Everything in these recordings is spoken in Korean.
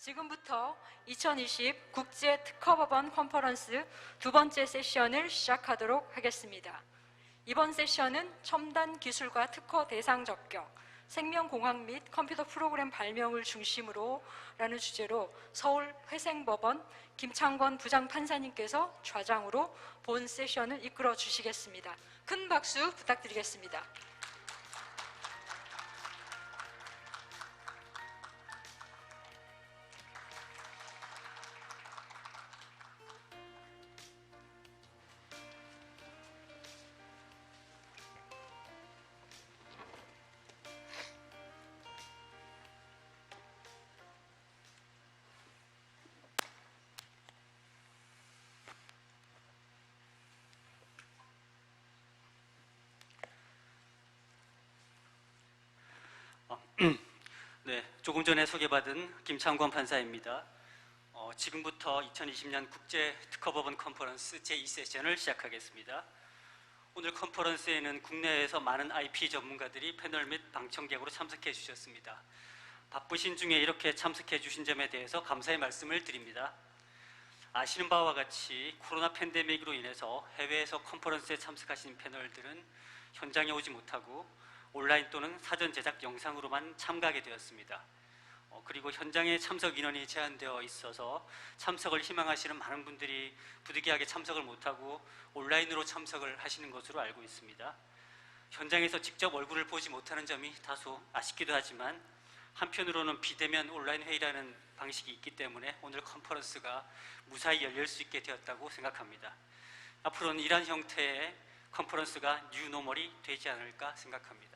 지금부터 2020 국제 특허법원 컨퍼런스 두 번째 세션을 시작하도록 하겠습니다. 이번 세션은 첨단 기술과 특허 대상 적격, 생명공학 및 컴퓨터 프로그램 발명을 중심으로 라는 주제로 서울 회생법원 김창권 부장판사님께서 좌장으로 본 세션을 이끌어 주시겠습니다. 큰 박수 부탁드리겠습니다. 네, 조금 전에 소개받은 김창권 판사입니다. 지금부터 2020년 국제 특허법원 컨퍼런스 제2세션을 시작하겠습니다. 오늘 컨퍼런스에는 국내에서 많은 IP 전문가들이 패널 및 방청객으로 참석해 주셨습니다. 바쁘신 중에 이렇게 참석해 주신 점에 대해서 감사의 말씀을 드립니다. 아시는 바와 같이 코로나 팬데믹으로 인해서 해외에서 컨퍼런스에 참석하신 패널들은 현장에 오지 못하고 온라인 또는 사전 제작 영상으로만 참가하게 되었습니다. 그리고 현장에 참석 인원이 제한되어 있어서 참석을 희망하시는 많은 분들이 부득이하게 참석을 못하고 온라인으로 참석을 하시는 것으로 알고 있습니다. 현장에서 직접 얼굴을 보지 못하는 점이 다소 아쉽기도 하지만 한편으로는 비대면 온라인 회의라는 방식이 있기 때문에 오늘 컨퍼런스가 무사히 열릴 수 있게 되었다고 생각합니다. 앞으로는 이러한 형태의 컨퍼런스가 뉴노멀이 되지 않을까 생각합니다.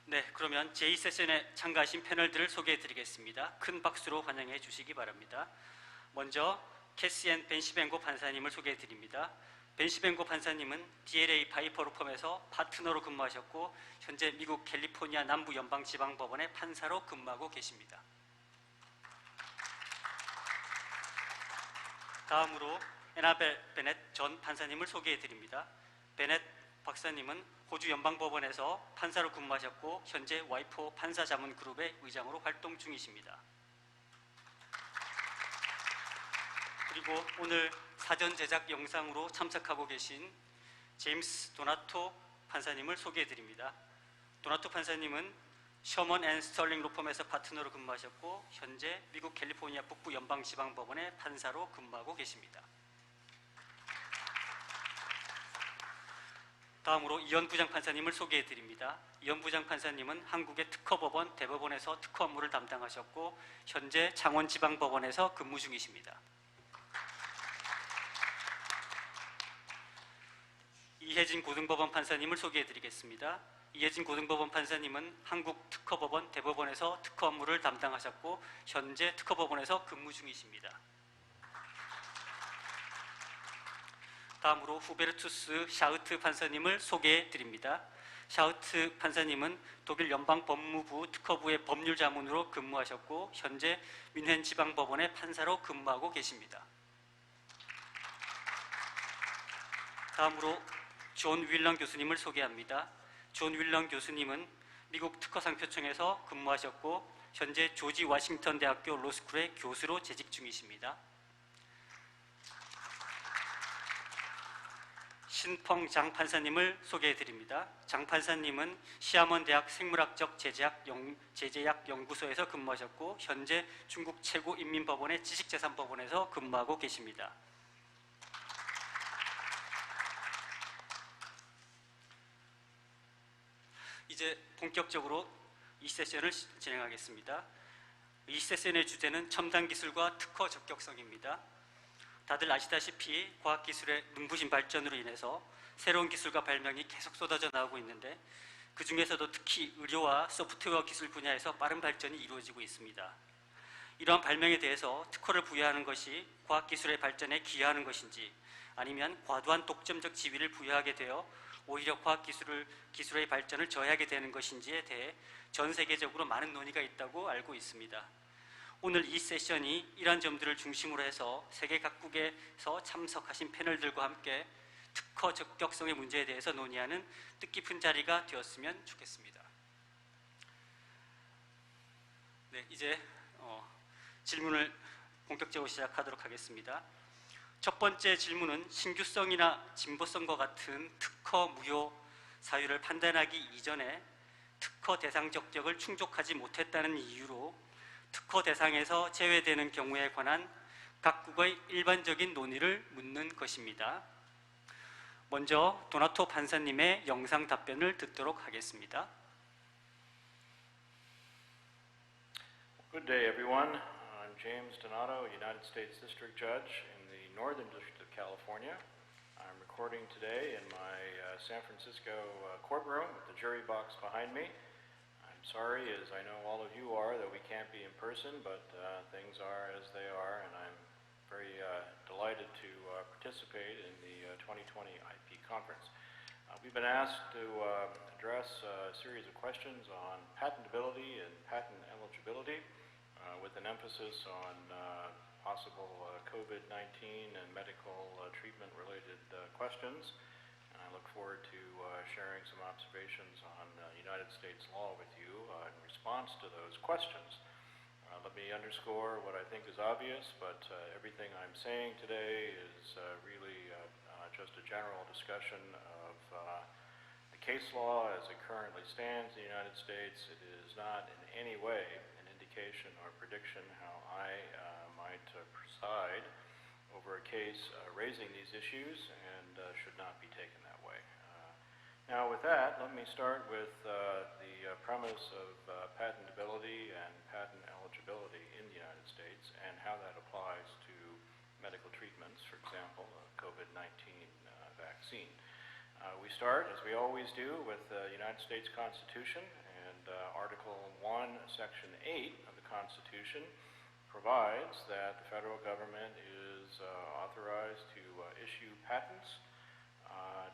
네, 그러면 제2세션에 참가하신 패널들을 소개해 드리겠습니다. 큰 박수로 환영해 주시기 바랍니다. 먼저 캐시앤 벤시벤고 판사님을 소개해 드립니다. 벤시벤고 판사님은 DLA 바이퍼로펌에서 파트너로 근무하셨고 현재 미국 캘리포니아 남부연방지방법원의 판사로 근무하고 계십니다. 다음으로 에나벨 베넷 전 판사님을 소개해 드립니다. 베넷 박사님은 호주 연방법원에서 판사로 근무하셨고 현재 와이포 판사자문그룹의 의장으로 활동 중이십니다. 그리고 오늘 사전 제작 영상으로 참석하고 계신 제임스 도나토 판사님을 소개해 드립니다. 도나토 판사님은 셔먼 앤 스털링 로펌에서 파트너로 근무하셨고 현재 미국 캘리포니아 북부 연방지방법원의 판사로 근무하고 계십니다. 다음으로 이현 부장판사님을 소개해 드립니다. 이현 부장판사님은 한국의 특허법원 대법원에서 특허 업무를 담당하셨고 현재 창원지방법원에서 근무 중이십니다. 이혜진 고등법원 판사님을 소개해 드리겠습니다. 이혜진 고등법원 판사님은 한국 특허법원 대법원에서 특허 업무를 담당하셨고 현재 특허법원에서 근무 중이십니다. 다음으로 후베르투스 샤우트 판사님을 소개해 드립니다. 샤우트 판사님은 독일 연방법무부 특허부의 법률자문으로 근무하셨고 현재 뮌헨 지방법원의 판사로 근무하고 계십니다. 다음으로 존 윌런 교수님을 소개합니다. 존 윌런 교수님은 미국 특허상표청에서 근무하셨고 현재 조지 워싱턴 대학교 로스쿨의 교수로 재직 중이십니다. 신펑 장 판사님을 소개해 드립니다. 장 판사님은 시아먼 대학 생물학적 제제약 연구소에서 근무하셨고 현재 중국 최고인민법원의 지식재산법원에서 근무하고 계십니다. 이제 본격적으로 이 세션을 진행하겠습니다. 이 세션의 주제는 첨단 기술과 특허 적격성입니다. 다들 아시다시피 과학기술의 눈부신 발전으로 인해서 새로운 기술과 발명이 계속 쏟아져 나오고 있는데 그 중에서도 특히 의료와 소프트웨어 기술 분야에서 빠른 발전이 이루어지고 있습니다. 이러한 발명에 대해서 특허를 부여하는 것이 과학기술의 발전에 기여하는 것인지 아니면 과도한 독점적 지위를 부여하게 되어 오히려 과학기술의 발전을 저해하게 되는 것인지에 대해 전 세계적으로 많은 논의가 있다고 알고 있습니다. 오늘 이 세션이 이러한 점들을 중심으로 해서 세계 각국에서 참석하신 패널들과 함께 특허 적격성의 문제에 대해서 논의하는 뜻깊은 자리가 되었으면 좋겠습니다. 네, 이제 질문을 본격적으로 시작하도록 하겠습니다. 첫 번째 질문은 신규성이나 진보성과 같은 특허 무효 사유를 판단하기 이전에 특허 대상 적격을 충족하지 못했다는 이유로 특허 대상에서 제외되는 경우에 관한 각국의 일반적인 논의를 묻는 것입니다. 먼저 도나토 판사님의 영상 답변을 듣도록 하겠습니다. Good day, everyone. I'm James Donato, United States District Judge in the Northern District of California. I'm recording today in my San Francisco courtroom with the jury box behind me. I'm sorry, as I know all of you are, that we can't be in person, but things are as they are, and I'm very delighted to participate in the 2020 IP conference. We've been asked to address a series of questions on patentability and patent eligibility, with an emphasis on possible COVID-19 and medical treatment-related questions. And I look forward to sharing some observations on United States law with you in response to those questions. Let me underscore what I think is obvious, but everything I'm saying today is really just a general discussion of the case law as it currently stands in the United States. It is not in any way an indication or prediction how I might preside over a case raising these issues, and should not be taken that way. Now with that, let me start with the premise of patentability and patent eligibility in the United States and how that applies to medical treatments, for example, a COVID-19 vaccine. We start, as we always do, with the United States Constitution, and Article 1, Section 8 of the Constitution provides that the federal government is authorized to issue patents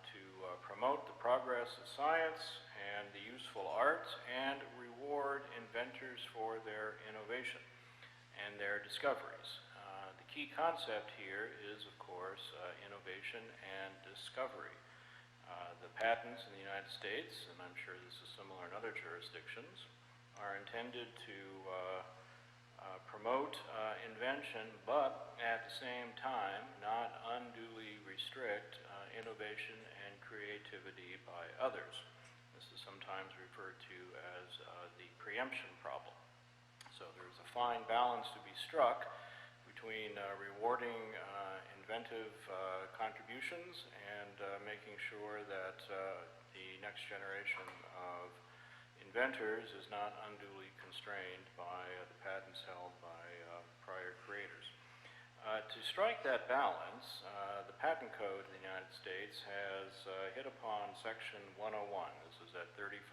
to promote the progress of science and the useful arts and reward inventors for their innovation and their discoveries. The key concept here is, of course, innovation and discovery. The patents in the United States, and I'm sure this is similar in other jurisdictions, are intended to promote invention, but at the same time not unduly restrict innovation and creativity by others. This is sometimes referred to as the preemption problem. So there's a fine balance to be struck between rewarding inventive contributions and making sure that the next generation of inventors is not unduly constrained by the patents held by prior creators. To strike that balance, the Patent Code in the United States has hit upon Section 101. This is at 35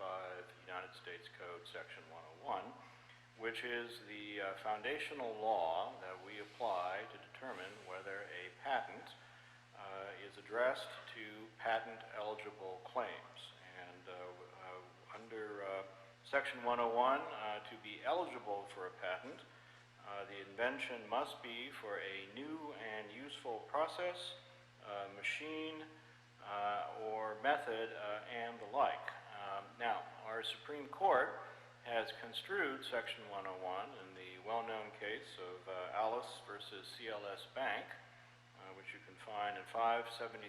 United States Code, Section 101, which is the foundational law that we apply to determine whether a patent is addressed to patent-eligible claims. And under Section 101, to be eligible for a patent, the invention must be for a new and useful process, machine, or method, and the like. Now, our Supreme Court has construed Section 101 in the well-known case of Alice versus CLS Bank, which you can find in 573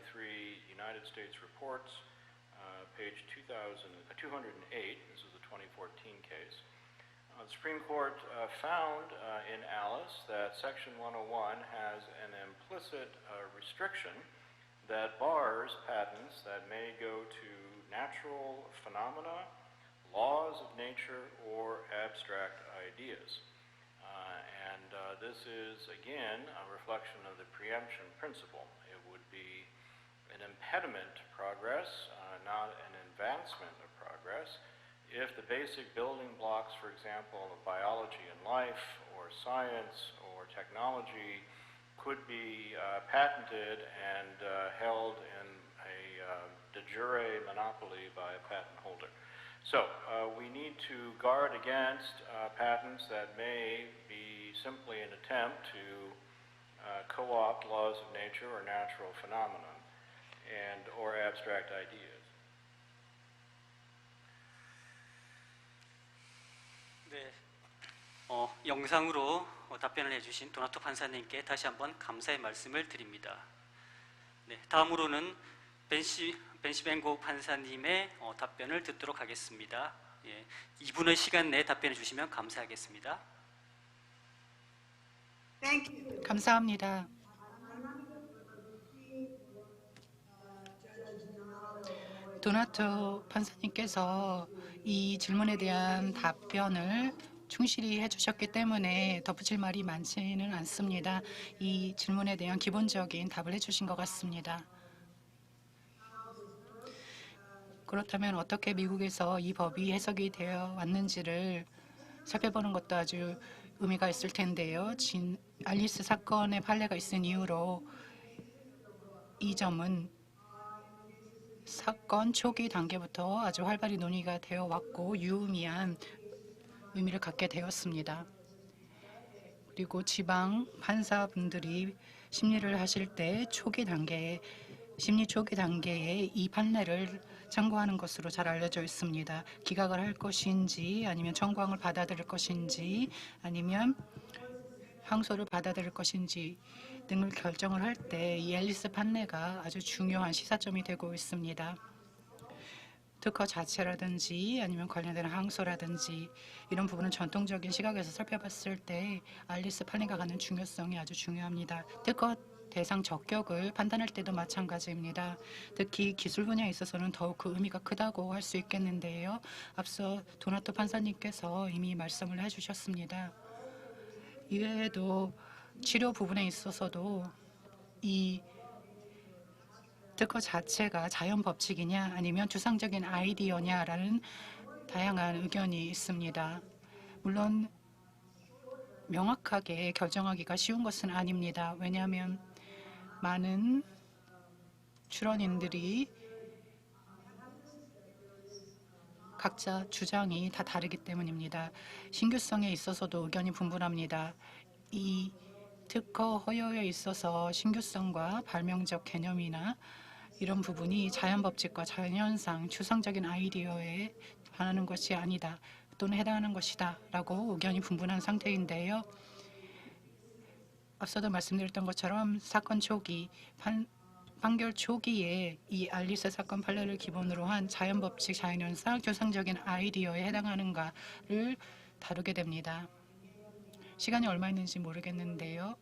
United States Reports, page 208. This is a 2014 case. The Supreme Court found in Alice that Section 101 has an implicit restriction that bars patents that may go to natural phenomena, laws of nature, or abstract ideas. This is, again, a reflection of the preemption principle. It would be an impediment to progress, not an advancement of progress, if the basic building blocks, for example, of biology and life, or science, or technology, could be patented and held in a de jure monopoly by a patent holder. So we need to guard against patents that may be simply an attempt to co-opt laws of nature or natural phenomena or abstract ideas. 네, 영상으로 답변을 해주신 도나토 판사님께 다시 한번 감사의 말씀을 드립니다. 네, 다음으로는 벤시벤고 판사님의 답변을 듣도록 하겠습니다. 2분의 시간 내에 답변해 주시면 감사하겠습니다. 감사합니다. 도나토 판사님께서 이 질문에 대한 답변을 충실히 해주셨기 때문에 덧붙일 말이 많지는 않습니다. 이 질문에 대한 기본적인 답을 해주신 것 같습니다. 그렇다면 어떻게 미국에서 이 법이 해석이 되어 왔는지를 살펴보는 것도 아주 의미가 있을 텐데요. 알리스 사건의 판례가 있은 이후로 이 점은 사건 초기 단계부터 아주 활발히 논의가 되어 왔고 유의미한 의미를 갖게 되었습니다. 그리고 지방 판사분들이 심리를 하실 때 심리 초기 단계에 이 판례를 참고하는 것으로 잘 알려져 있습니다. 기각을 할 것인지 아니면 청구항을 받아들일 것인지 아니면 항소를 받아들일 것인지 등을 결정을 할 때 이 앨리스 판례가 아주 중요한 시사점이 되고 있습니다. 특허 자체라든지 아니면 관련된 항소라든지 이런 부분은 전통적인 시각에서 살펴봤을 때 앨리스 판례가 갖는 중요성이 아주 중요합니다. 특허 대상 적격을 판단할 때도 마찬가지입니다. 특히 기술 분야에 있어서는 더욱 그 의미가 크다고 할 수 있겠는데요. 앞서 도나토 판사님께서 이미 말씀을 해주셨습니다. 이외에도 치료 부분에 있어서도 이 특허 자체가 자연 법칙이냐 아니면 추상적인 아이디어냐라는 다양한 의견이 있습니다. 물론 명확하게 결정하기가 쉬운 것은 아닙니다. 왜냐하면 많은 출원인들이 각자 주장이 다 다르기 때문입니다. 신규성에 있어서도 의견이 분분합니다. 이 특허 허여에 있어서 신규성과 발명적 개념이나 이런 부분이 자연법칙과 자연현상, 추상적인 아이디어에 반하는 것이 아니다 또는 해당하는 것이다 라고 의견이 분분한 상태인데요. 앞서도 말씀드렸던 것처럼 사건 초기, 판결 초기에 이 앨리스 사건 판례를 기본으로 한 자연법칙, 자연현상, 추상적인 아이디어에 해당하는가를 다루게 됩니다. 시간이 얼마 있는지 모르겠는데요.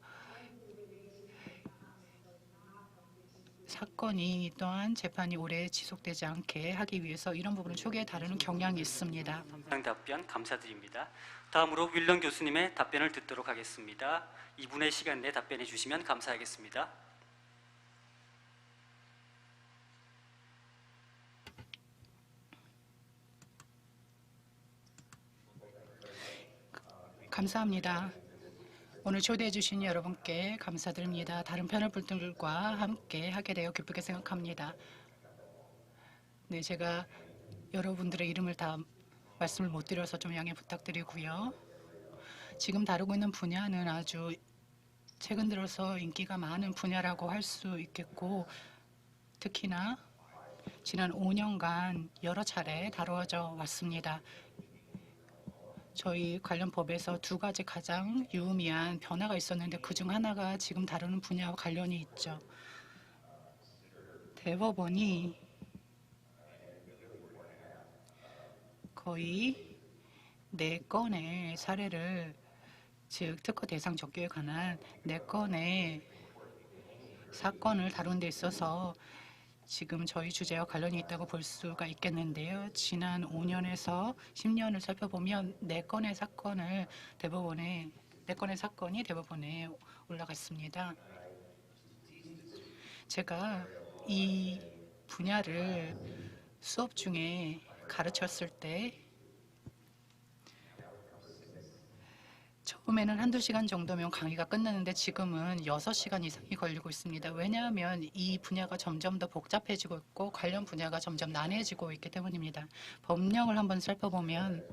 사건이 또한 재판이 오래 지속되지 않게 하기 위해서 이런 부분을 초기에 다루는 경향이 있습니다. 답변 감사드립니다. 다음으로 윌런 교수님의 답변을 듣도록 하겠습니다. 2분의 시간 내에 답변해 주시면 감사하겠습니다. 감사합니다. 오늘 초대해 주신 여러분께 감사드립니다. 다른 패널분들과 함께 하게 되어 기쁘게 생각합니다. 네, 제가 여러분들의 이름을 다 말씀을 못 드려서 좀 양해 부탁드리고요. 지금 다루고 있는 분야는 아주 최근 들어서 인기가 많은 분야라고 할 수 있겠고 특히나 지난 5년간 여러 차례 다루어져 왔습니다. 저희 관련 법에서 두 가지 가장 유의미한 변화가 있었는데 그중 하나가 지금 다루는 분야와 관련이 있죠. 대법원이 거의 4건의 사례를 즉 특허 대상 적격에 관한 4건의 사건을 다룬 데 있어서 지금 저희 주제와 관련이 있다고 볼 수가 있겠는데요. 지난 5년에서 10년을 살펴보면 4건의 사건이 대법원에 올라갔습니다. 제가 이 분야를 수업 중에 가르쳤을 때 처음에는 한두 시간 정도면 강의가 끝나는데 지금은 6시간 이상이 걸리고 있습니다. 왜냐하면 이 분야가 점점 더 복잡해지고 있고 관련 분야가 점점 난해지고 있기 때문입니다. 법령을 한번 살펴보면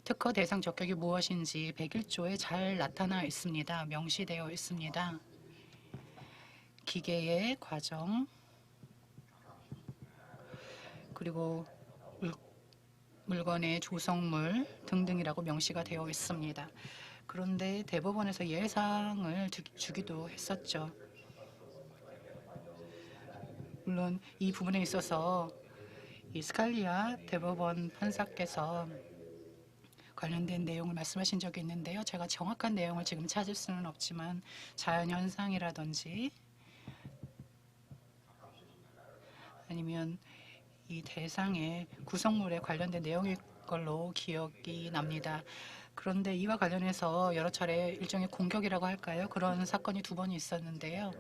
특허 대상 적격이 무엇인지 101조에 잘 나타나 있습니다. 명시되어 있습니다. 기계의 과정 그리고 물건의 조성물 등등이라고 명시가 되어 있습니다. 그런데 대법원에서 예상을 주기도 했었죠. 물론 이 부분에 있어서 이 스칼리아 대법원 판사께서 관련된 내용을 말씀하신 적이 있는데요. 제가 정확한 내용을 지금 찾을 수는 없지만 자연현상이라든지 아니면 이 대상의 구성물에 관련된 내용일 걸로 기억이 납니다. 그런데 이와 관련해서 여러 차례 일종의 공격이라고 할까요? 그런 사건이 2번이 있었는데요.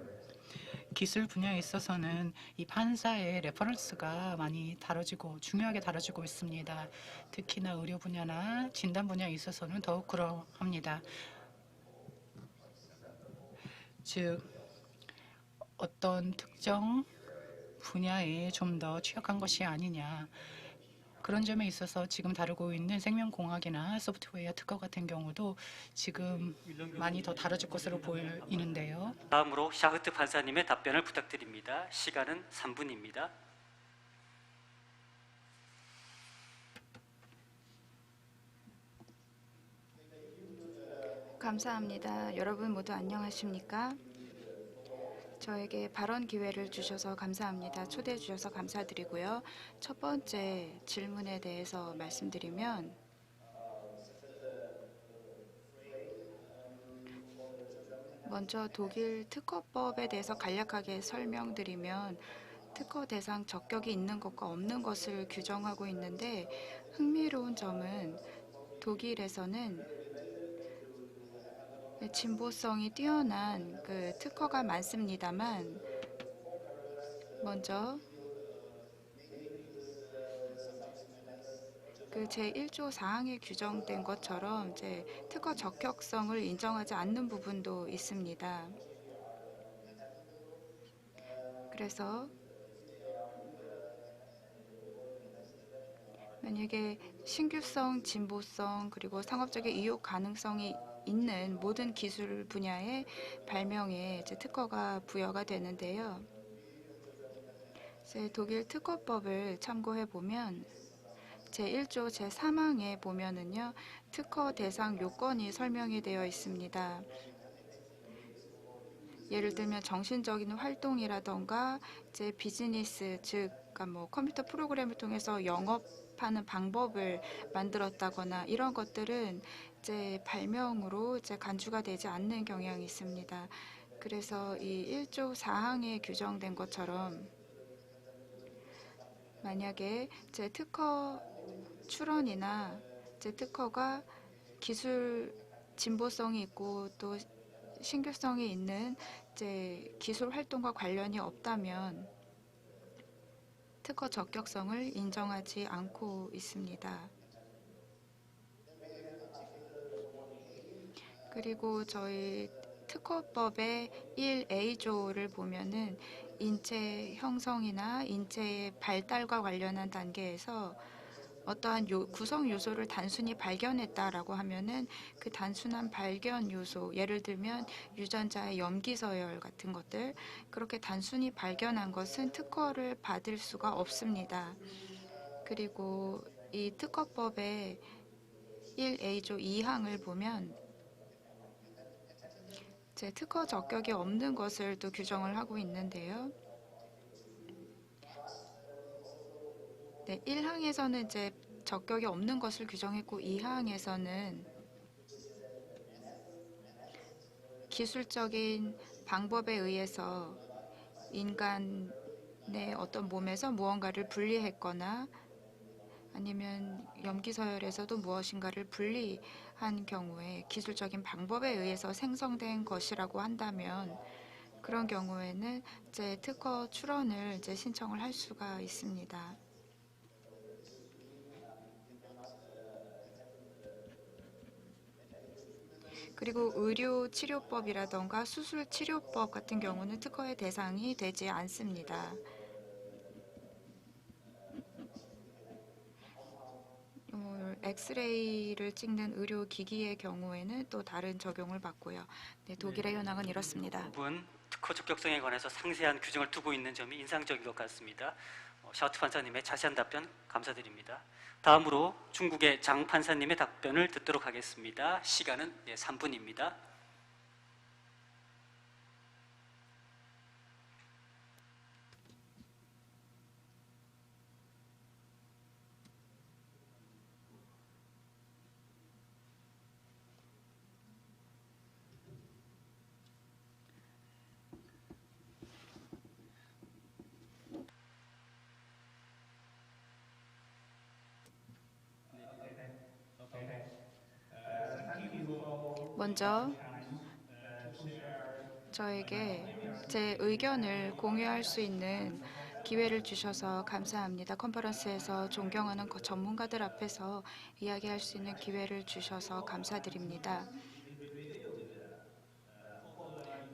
기술 분야에 있어서는 이 판사의 레퍼런스가 많이 다뤄지고 중요하게 다뤄지고 있습니다. 특히나 의료 분야나 진단 분야에 있어서는 더욱 그러합니다. 즉 어떤 특정 분야에 좀 더 취약한 것이 아니냐, 그런 점에 있어서 지금 다루고 있는 생명공학이나 소프트웨어 특허 같은 경우도 지금 많이 더 다뤄질 것으로 보이는데요. 다음으로 샤흐트 판사님의 답변을 부탁드립니다. 시간은 3분입니다. 감사합니다. 여러분 모두 안녕하십니까? 저에게 발언 기회를 주셔서 감사합니다. 초대해 주셔서 감사드리고요. 첫 번째 질문에 대해서 말씀드리면 먼저 독일 특허법에 대해서 간략하게 설명드리면 특허 대상 적격이 있는 것과 없는 것을 규정하고 있는데 흥미로운 점은 독일에서는 진보성이 뛰어난 그 특허가 많습니다만 먼저 그 제1조 4항에 규정된 것처럼 이제 특허 적격성을 인정하지 않는 부분도 있습니다. 그래서 만약에 신규성, 진보성, 그리고 상업적인 이용 가능성이 있는 모든 기술 분야의 발명에 이제 특허가 부여가 되는데요. 이제 독일 특허법을 참고해 보면 제1조 제3항에 보면은요, 특허 대상 요건이 설명이 되어 있습니다. 예를 들면 정신적인 활동이라던가 이제 비즈니스, 즉 그러니까 뭐 컴퓨터 프로그램을 통해서 영업하는 방법을 만들었다거나 이런 것들은 이제 발명으로 이제 간주가 되지 않는 경향이 있습니다. 그래서 이 1조 4항에 규정된 것처럼 만약에 제 특허 출원이나 제 특허가 기술 진보성이 있고 또 신규성이 있는 이제 기술 활동과 관련이 없다면 특허 적격성을 인정하지 않고 있습니다. 그리고 저희 특허법의 1A조를 보면은 인체 형성이나 인체의 발달과 관련한 단계에서 어떠한 구성 요소를 단순히 발견했다라고 하면은 그 단순한 발견 요소, 예를 들면 유전자의 염기 서열 같은 것들, 그렇게 단순히 발견한 것은 특허를 받을 수가 없습니다. 그리고 이 특허법의 1A조 2항을 보면 제 특허 적격이 없는 것을 또 규정을 하고 있는데요. 네, 1항에서는 이제 적격이 없는 것을 규정했고 2항에서는 기술적인 방법에 의해서 인간의 어떤 몸에서 무언가를 분리했거나 아니면 염기서열에서도 무엇인가를 분리한 경우에 기술적인 방법에 의해서 생성된 것이라고 한다면 그런 경우에는 이제 특허 출원을 이제 신청을 할 수가 있습니다. 그리고 의료치료법이라던가 수술치료법 같은 경우는 특허의 대상이 되지 않습니다. 엑스레이를 찍는 의료기기의 경우에는 또 다른 적용을 받고요. 네, 독일의 현황은 이렇습니다. 부분 특허 적격성에 관해서 상세한 규정을 두고 있는 점이 인상적인 것 같습니다. 샤오트 판사님의 자세한 답변 감사드립니다. 다음으로 중국의 장 판사님의 답변을 듣도록 하겠습니다. 시간은 3분입니다. 먼저 저에게 제 의견을 공유할 수 있는 기회를 주셔서 감사합니다. 컨퍼런스에서 존경하는 전문가들 앞에서 이야기할 수 있는 기회를 주셔서 감사드립니다.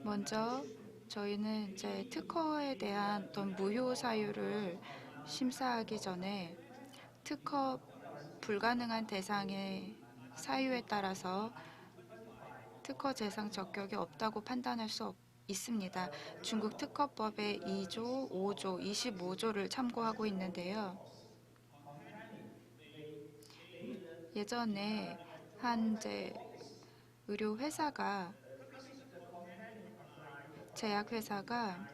먼저 저희는 이제 특허에 대한 어떤 무효 사유를 심사하기 전에 특허 불가능한 대상의 사유에 따라서 특허 재상 적격이 없다고 판단할 수 있습니다. 중국 특허법의 2조, 5조, 25조를 참고하고 있는데요. 예전에 한 의료 회사가 제약 회사가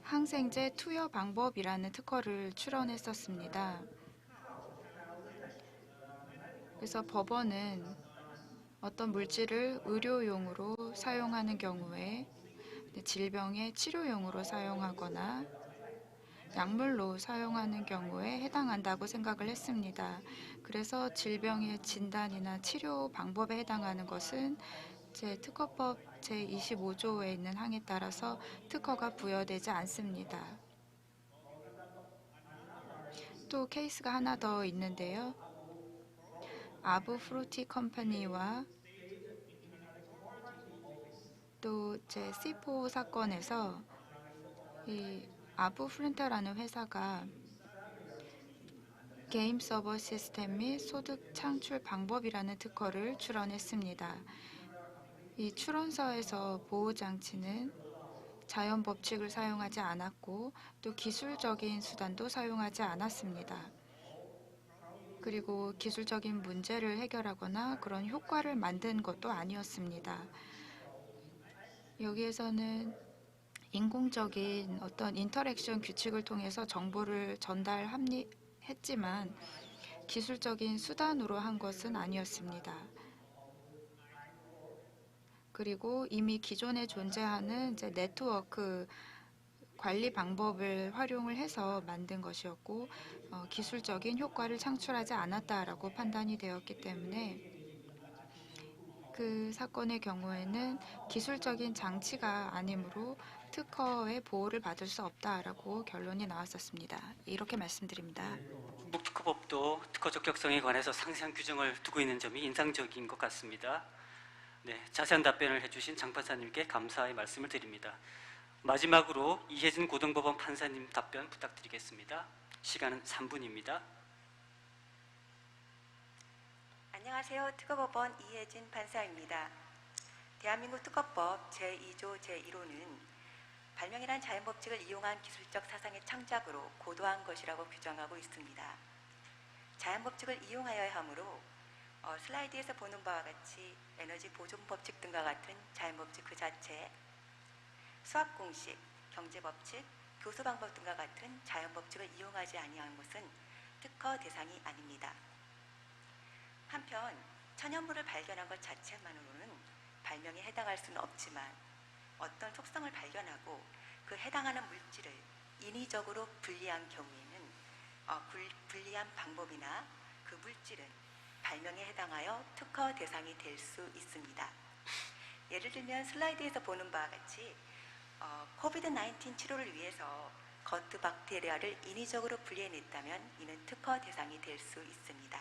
항생제 투여 방법이라는 특허를 출원했었습니다. 그래서 법원은 어떤 물질을 의료용으로 사용하는 경우에 질병의 치료용으로 사용하거나 약물로 사용하는 경우에 해당한다고 생각을 했습니다. 그래서 질병의 진단이나 치료 방법에 해당하는 것은 특허법 제25조에 있는 항에 따라서 특허가 부여되지 않습니다. 또 케이스가 하나 더 있는데요. 아부 프루티 컴퍼니와 또 C4 사건에서 이 아부 프린터라는 회사가 게임 서버 시스템 및 소득 창출 방법이라는 특허를 출원했습니다. 이 출원서에서 보호 장치는 자연 법칙을 사용하지 않았고 또 기술적인 수단도 사용하지 않았습니다. 그리고 기술적인 문제를 해결하거나 그런 효과를 만든 것도 아니었습니다. 여기에서는 인공적인 어떤 인터랙션 규칙을 통해서 정보를 전달했지만 기술적인 수단으로 한 것은 아니었습니다. 그리고 이미 기존에 존재하는 네트워크 관리 방법을 활용을 해서 만든 것이었고 기술적인 효과를 창출하지 않았다라고 판단이 되었기 때문에 그 사건의 경우에는 기술적인 장치가 아니므로 특허의 보호를 받을 수 없다라고 결론이 나왔었습니다. 이렇게 말씀드립니다. 중국 특허법도 특허 적격성에 관해서 상세한 규정을 두고 있는 점이 인상적인 것 같습니다. 네, 자세한 답변을 해주신 장 판사님께 감사의 말씀을 드립니다. 마지막으로 이혜진 고등법원 판사님 답변 부탁드리겠습니다. 시간은 3분입니다. 안녕하세요. 특허법원 이혜진 판사입니다. 대한민국 특허법 제2조 제1호는 발명이란 자연법칙을 이용한 기술적 사상의 창작으로 고도한 것이라고 규정하고 있습니다. 자연법칙을 이용하여야 하므로 슬라이드에서 보는 바와 같이 에너지 보존 법칙 등과 같은 자연법칙 그 자체, 수학공식, 경제법칙, 교수방법 등과 같은 자연법칙을 이용하지 아니한 것은 특허 대상이 아닙니다. 한편 천연물을 발견한 것 자체만으로는 발명에 해당할 수는 없지만 어떤 속성을 발견하고 그 해당하는 물질을 인위적으로 분리한 경우에는 분리한 방법이나 그 물질은 발명에 해당하여 특허 대상이 될 수 있습니다. 예를 들면 슬라이드에서 보는 바와 같이 코비드-19 치료를 위해서 거트 박테리아를 인위적으로 분리해냈다면 이는 특허 대상이 될 수 있습니다.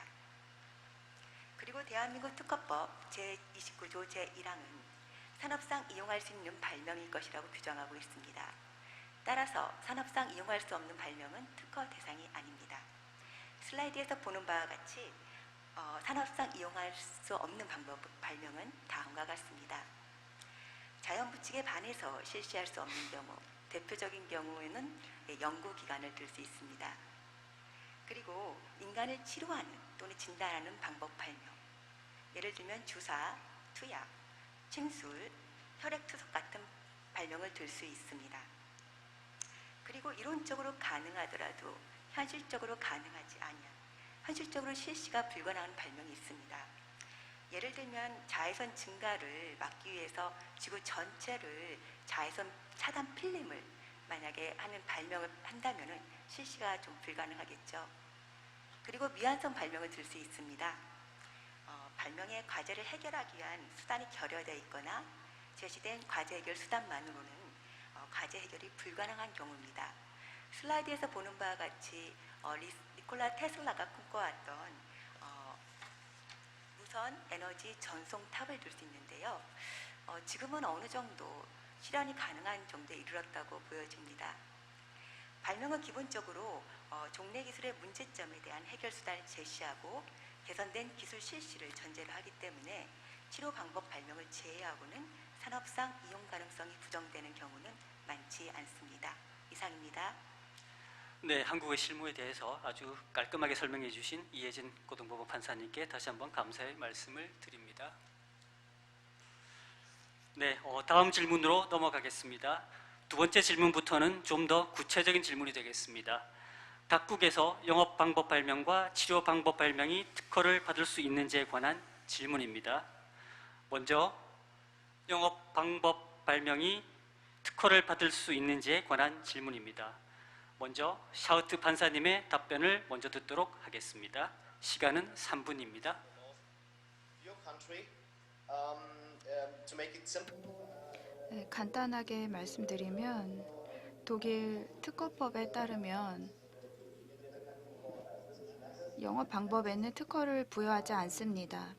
그리고 대한민국 특허법 제29조 제1항은 산업상 이용할 수 있는 발명일 것이라고 규정하고 있습니다. 따라서 산업상 이용할 수 없는 발명은 특허 대상이 아닙니다. 슬라이드에서 보는 바와 같이 산업상 이용할 수 없는 발명은 다음과 같습니다. 자연법칙에 반해서 실시할 수 없는 경우, 대표적인 경우에는 연구기관을 들 수 있습니다. 그리고 인간을 치료하는 또는 진단하는 방법 발명, 예를 들면 주사, 투약, 침술, 혈액투석 같은 발명을 들 수 있습니다. 그리고 이론적으로 가능하더라도 현실적으로 가능하지 아니한, 현실적으로 실시가 불가능한 발명이 있습니다. 예를 들면 자외선 증가를 막기 위해서 지구 전체를 자외선 차단 필름을 만약에 하는 발명을 한다면 실시가 좀 불가능하겠죠. 그리고 미완성 발명을 들 수 있습니다. 발명의 과제를 해결하기 위한 수단이 결여되어 있거나 제시된 과제 해결 수단만으로는 과제 해결이 불가능한 경우입니다. 슬라이드에서 보는 바와 같이 니콜라 테슬라가 꿈꿔왔던 무선 에너지 전송탑을 둘 수 있는데요. 지금은 어느 정도 실현이 가능한 정도에 이르렀다고 보여집니다. 발명은 기본적으로 종래 기술의 문제점에 대한 해결 수단을 제시하고 개선된 기술 실시를 전제로 하기 때문에 치료 방법 발명을 제외하고는 산업상 이용 가능성이 부정되는 경우는 많지 않습니다. 이상입니다. 네, 한국의 실무에 대해서 아주 깔끔하게 설명해 주신 이혜진 고등법원 판사님께 다시 한번 감사의 말씀을 드립니다. 네, 다음 질문으로 넘어가겠습니다. 두 번째 질문부터는 좀 더 구체적인 질문이 되겠습니다. 각국에서 영업 방법 발명과 치료 방법 발명이 특허를 받을 수 있는지에 관한 질문입니다. 먼저 영업 방법 발명이 특허를 받을 수 있는지에 관한 질문입니다. 먼저 샤우트 판사님의 답변을 먼저 듣도록 하겠습니다. 시간은 3분입니다. Your country, to make it simple. 네, 간단하게 말씀드리면 독일 특허법에 따르면 영업 방법에는 특허를 부여하지 않습니다.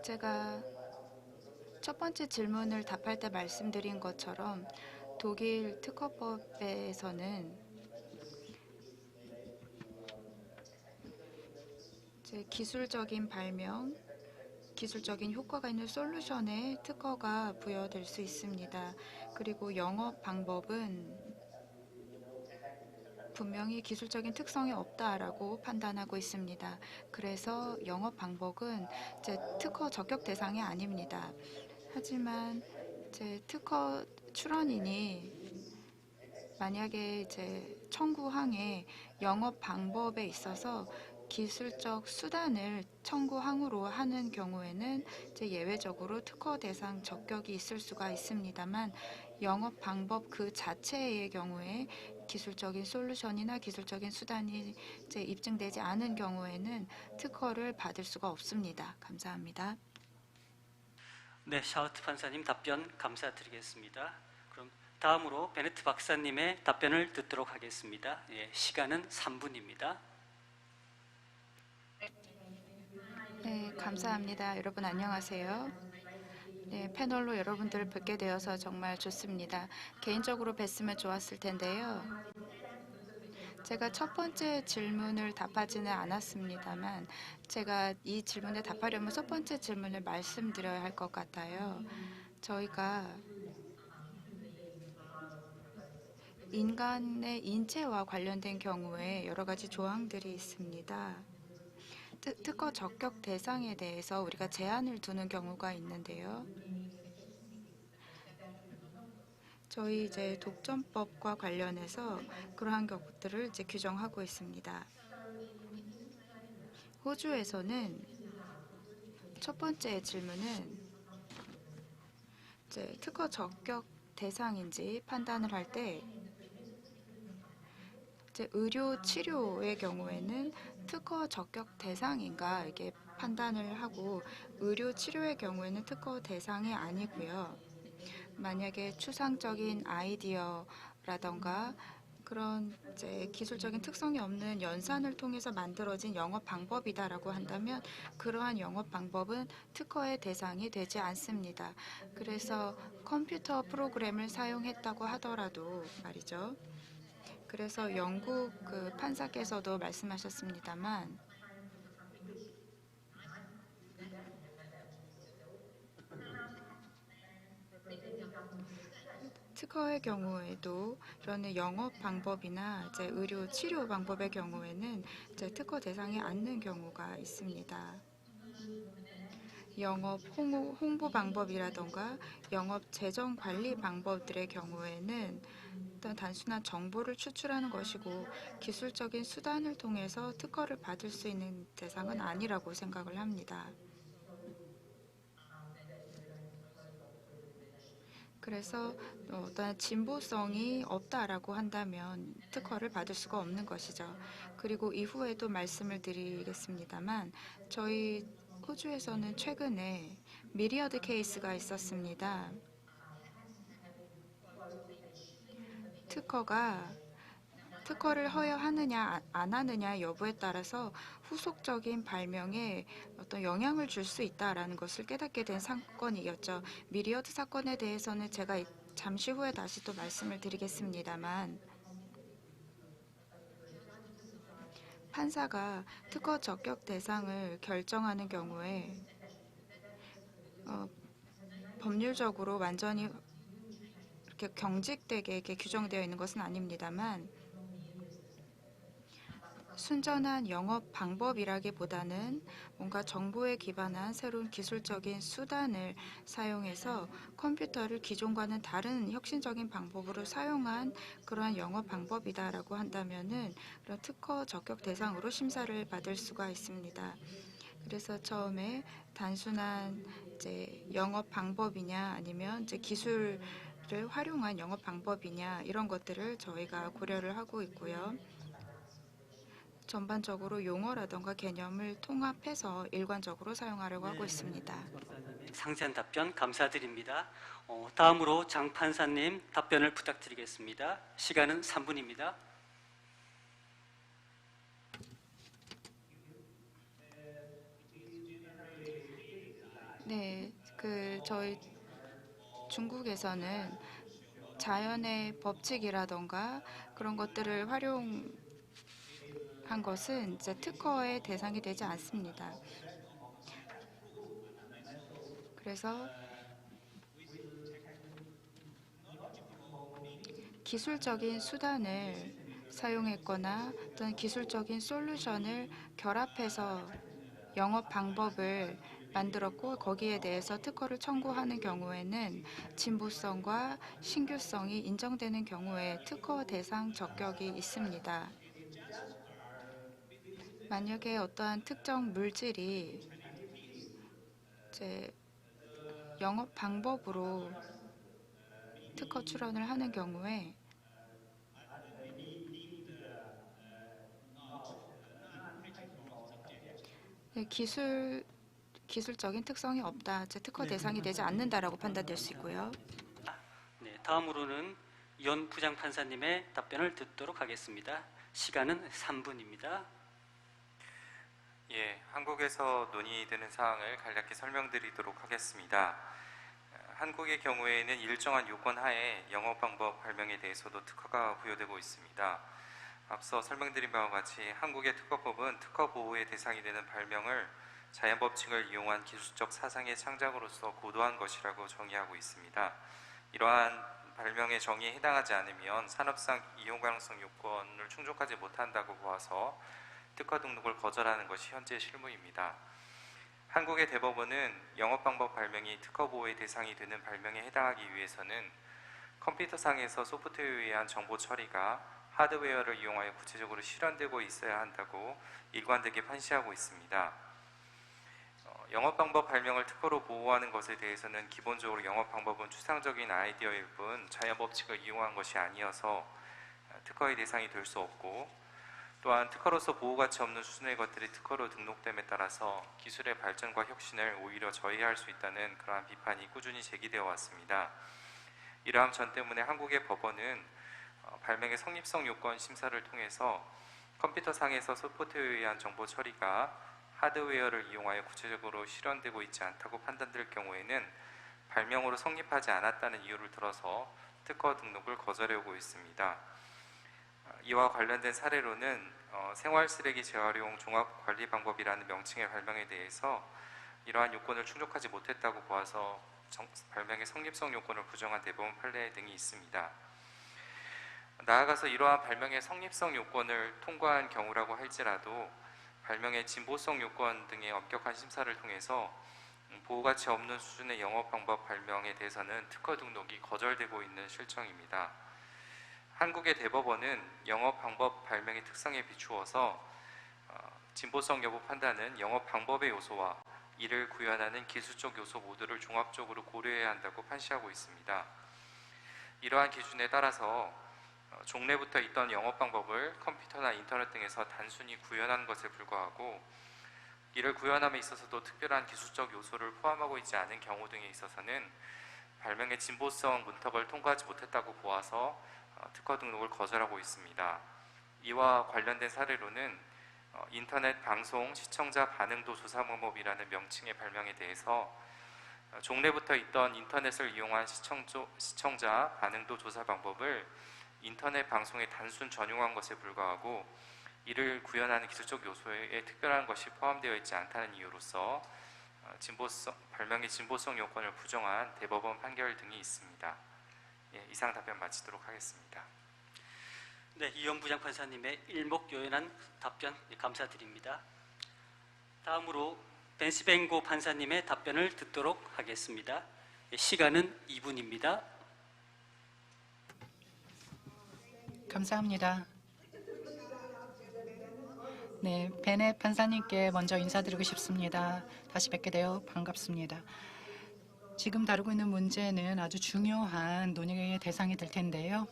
제가 첫 번째 질문을 답할 때 말씀드린 것처럼 독일 특허법에서는 기술적인 발명, 기술적인 효과가 있는 솔루션에 특허가 부여될 수 있습니다. 그리고 영업 방법은 분명히 기술적인 특성이 없다라고 판단하고 있습니다. 그래서 영업 방법은 특허 적격 대상이 아닙니다. 하지만 특허 출원인이 만약에 청구항에 영업 방법에 있어서 기술적 수단을 청구항으로 하는 경우에는 예외적으로 특허 대상 적격이 있을 수가 있습니다만 영업 방법 그 자체의 경우에 기술적인 솔루션이나 기술적인 수단이 입증되지 않은 경우에는 특허를 받을 수가 없습니다. 감사합니다. 네, 샤우트 판사님 답변 감사드리겠습니다. 그럼 다음으로 베네트 박사님의 답변을 듣도록 하겠습니다. 예, 시간은 3분입니다. 네, 감사합니다. 여러분 안녕하세요. 네, 패널로 여러분들을 뵙게 되어서 정말 좋습니다. 개인적으로 뵀으면 좋았을 텐데요. 제가 첫 번째 질문을 답하지는 않았습니다만 제가 이 질문에 답하려면 첫 번째 질문을 말씀드려야 할 것 같아요. 저희가 인간의 인체와 관련된 경우에 여러 가지 조항들이 있습니다. 특허 적격 대상에 대해서 우리가 제한을 두는 경우가 있는데요. 저희 독점법과 관련해서 그러한 것들을 규정하고 있습니다. 호주에서는 첫 번째 질문은 특허 적격 대상인지 판단을 할 때 의료 치료의 경우에는 특허 적격 대상인가 이렇게 판단을 하고 의료 치료의 경우에는 특허 대상이 아니고요. 만약에 추상적인 아이디어라던가 그런 기술적인 특성이 없는 연산을 통해서 만들어진 영업 방법이다라고 한다면 그러한 영업 방법은 특허의 대상이 되지 않습니다. 그래서 컴퓨터 프로그램을 사용했다고 하더라도 말이죠. 그래서 영국 판사께서도 말씀하셨습니다만 특허의 경우에도 이런 영업 방법이나 이제 의료 치료 방법의 경우에는 이제 특허 대상이 않는 경우가 있습니다. 영업 홍보 방법이라던가 영업 재정 관리 방법들의 경우에는 일단 단순한 정보를 추출하는 것이고 기술적인 수단을 통해서 특허를 받을 수 있는 대상은 아니라고 생각을 합니다. 그래서 어떤 진보성이 없다라고 한다면 특허를 받을 수가 없는 것이죠. 그리고 이후에도 말씀을 드리겠습니다만 저희 호주에서는 최근에 미리어드 케이스가 있었습니다. 특허를 허여하느냐 안 하느냐 여부에 따라서 후속적인 발명에 어떤 영향을 줄 수 있다라는 것을 깨닫게 된 사건이었죠. 미리어드 사건에 대해서는 제가 잠시 후에 다시 또 말씀을 드리겠습니다만 판사가 특허 적격 대상을 결정하는 경우에 법률적으로 완전히 이렇게 경직되게 이렇게 규정되어 있는 것은 아닙니다만 순전한 영업 방법이라기보다는 뭔가 정보에 기반한 새로운 기술적인 수단을 사용해서 컴퓨터를 기존과는 다른 혁신적인 방법으로 사용한 그러한 영업 방법이다라고 한다면은 그런 특허 적격 대상으로 심사를 받을 수가 있습니다. 그래서 처음에 단순한 이제 영업 방법이냐 아니면 이제 기술을 활용한 영업 방법이냐 이런 것들을 저희가 고려를 하고 있고요. 전반적으로 용어라던가 개념을 통합해서 일관적으로 사용하려고 하고 있습니다. 상세한 답변 감사드립니다. 다음으로 장 판사님 답변을 부탁드리겠습니다. 시간은 3분입니다. 네, 저희 중국에서는 자연의 법칙이라던가 그런 것들을 활용한 것은 이제 특허의 대상이 되지 않습니다. 그래서 기술적인 수단을 사용했거나 어떤 기술적인 솔루션을 결합해서 영업 방법을 만들었고 거기에 대해서 특허를 청구하는 경우에는 진보성과 신규성이 인정되는 경우에 특허 대상 적격이 있습니다. 만약에 어떠한 특정 물질이 이제 영업 방법으로 특허 출원을 하는 경우에 기술적인 특성이 없다, 즉 특허 대상이 되지 않는다라고 판단될 수 있고요. 네, 다음으로는 이원 부장판사님의 답변을 듣도록 하겠습니다. 시간은 3분입니다. 예, 한국에서 논의되는 사항을 간략히 설명드리도록 하겠습니다. 한국의 경우에는 일정한 요건 하에 영업 방법 발명에 대해서도 특허가 부여되고 있습니다. 앞서 설명드린 바와 같이 한국의 특허법은 특허 보호의 대상이 되는 발명을 자연 법칙을 이용한 기술적 사상의 창작으로서 고도한 것이라고 정의하고 있습니다. 이러한 발명의 정의에 해당하지 않으면 산업상 이용 가능성 요건을 충족하지 못한다고 보아서 특허 등록을 거절하는 것이 현재 실무입니다. 한국의 대법원은 영업 방법 발명이 특허 보호의 대상이 되는 발명에 해당하기 위해서는 컴퓨터상에서 소프트웨어에 의한 정보 처리가 하드웨어를 이용하여 구체적으로 실현되고 있어야 한다고 일관되게 판시하고 있습니다. 영업 방법 발명을 특허로 보호하는 것에 대해서는 기본적으로 영업 방법은 추상적인 아이디어일 뿐 자연 법칙을 이용한 것이 아니어서 특허의 대상이 될 수 없고, 또한 특허로서 보호가치 없는 수준의 것들이 특허로 등록됨에 따라서 기술의 발전과 혁신을 오히려 저해할 수 있다는 그러한 비판이 꾸준히 제기되어 왔습니다. 이러한 점 때문에 한국의 법원은 발명의 성립성 요건 심사를 통해서 컴퓨터상에서 소프트웨어에 의한 정보 처리가 하드웨어를 이용하여 구체적으로 실현되고 있지 않다고 판단될 경우에는 발명으로 성립하지 않았다는 이유를 들어서 특허 등록을 거절해오고 있습니다. 이와 관련된 사례로는 생활쓰레기 재활용 종합관리 방법이라는 명칭의 발명에 대해서 이러한 요건을 충족하지 못했다고 보아서 발명의 성립성 요건을 부정한 대법원 판례 등이 있습니다. 나아가서 이러한 발명의 성립성 요건을 통과한 경우라고 할지라도 발명의 진보성 요건 등의 엄격한 심사를 통해서 보호가치 없는 수준의 영업 방법 발명에 대해서는 특허 등록이 거절되고 있는 실정입니다. 한국의 대법원은 영업 방법 발명의 특성에 비추어서 진보성 여부 판단은 영업 방법의 요소와 이를 구현하는 기술적 요소 모두를 종합적으로 고려해야 한다고 판시하고 있습니다. 이러한 기준에 따라서 종래부터 있던 영업 방법을 컴퓨터나 인터넷 등에서 단순히 구현한 것에 불과하고 이를 구현함에 있어서도 특별한 기술적 요소를 포함하고 있지 않은 경우 등에 있어서는 발명의 진보성 문턱을 통과하지 못했다고 보아서 특허 등록을 거절하고 있습니다. 이와 관련된 사례로는 인터넷 방송 시청자 반응도 조사 방법이라는 명칭의 발명에 대해서 종래부터 있던 인터넷을 이용한 시청자 반응도 조사 방법을 인터넷 방송에 단순 전용한 것에 불과하고 이를 구현하는 기술적 요소에 특별한 것이 포함되어 있지 않다는 이유로서 발명의 진보성 요건을 부정한 대법원 판결 등이 있습니다. 예, 이상 답변 마치도록 하겠습니다. 네, 이현 부장판사님의 일목요연한 답변 감사드립니다. 다음으로 벤시뱅고 판사님의 답변을 듣도록 하겠습니다. 시간은 2분입니다. 감사합니다. 네, 베넷 판사님께 먼저 인사드리고 싶습니다. 다시 뵙게 되어 반갑습니다. 지금 다루고 있는 문제는 아주 중요한 논의의 대상이 될 텐데요.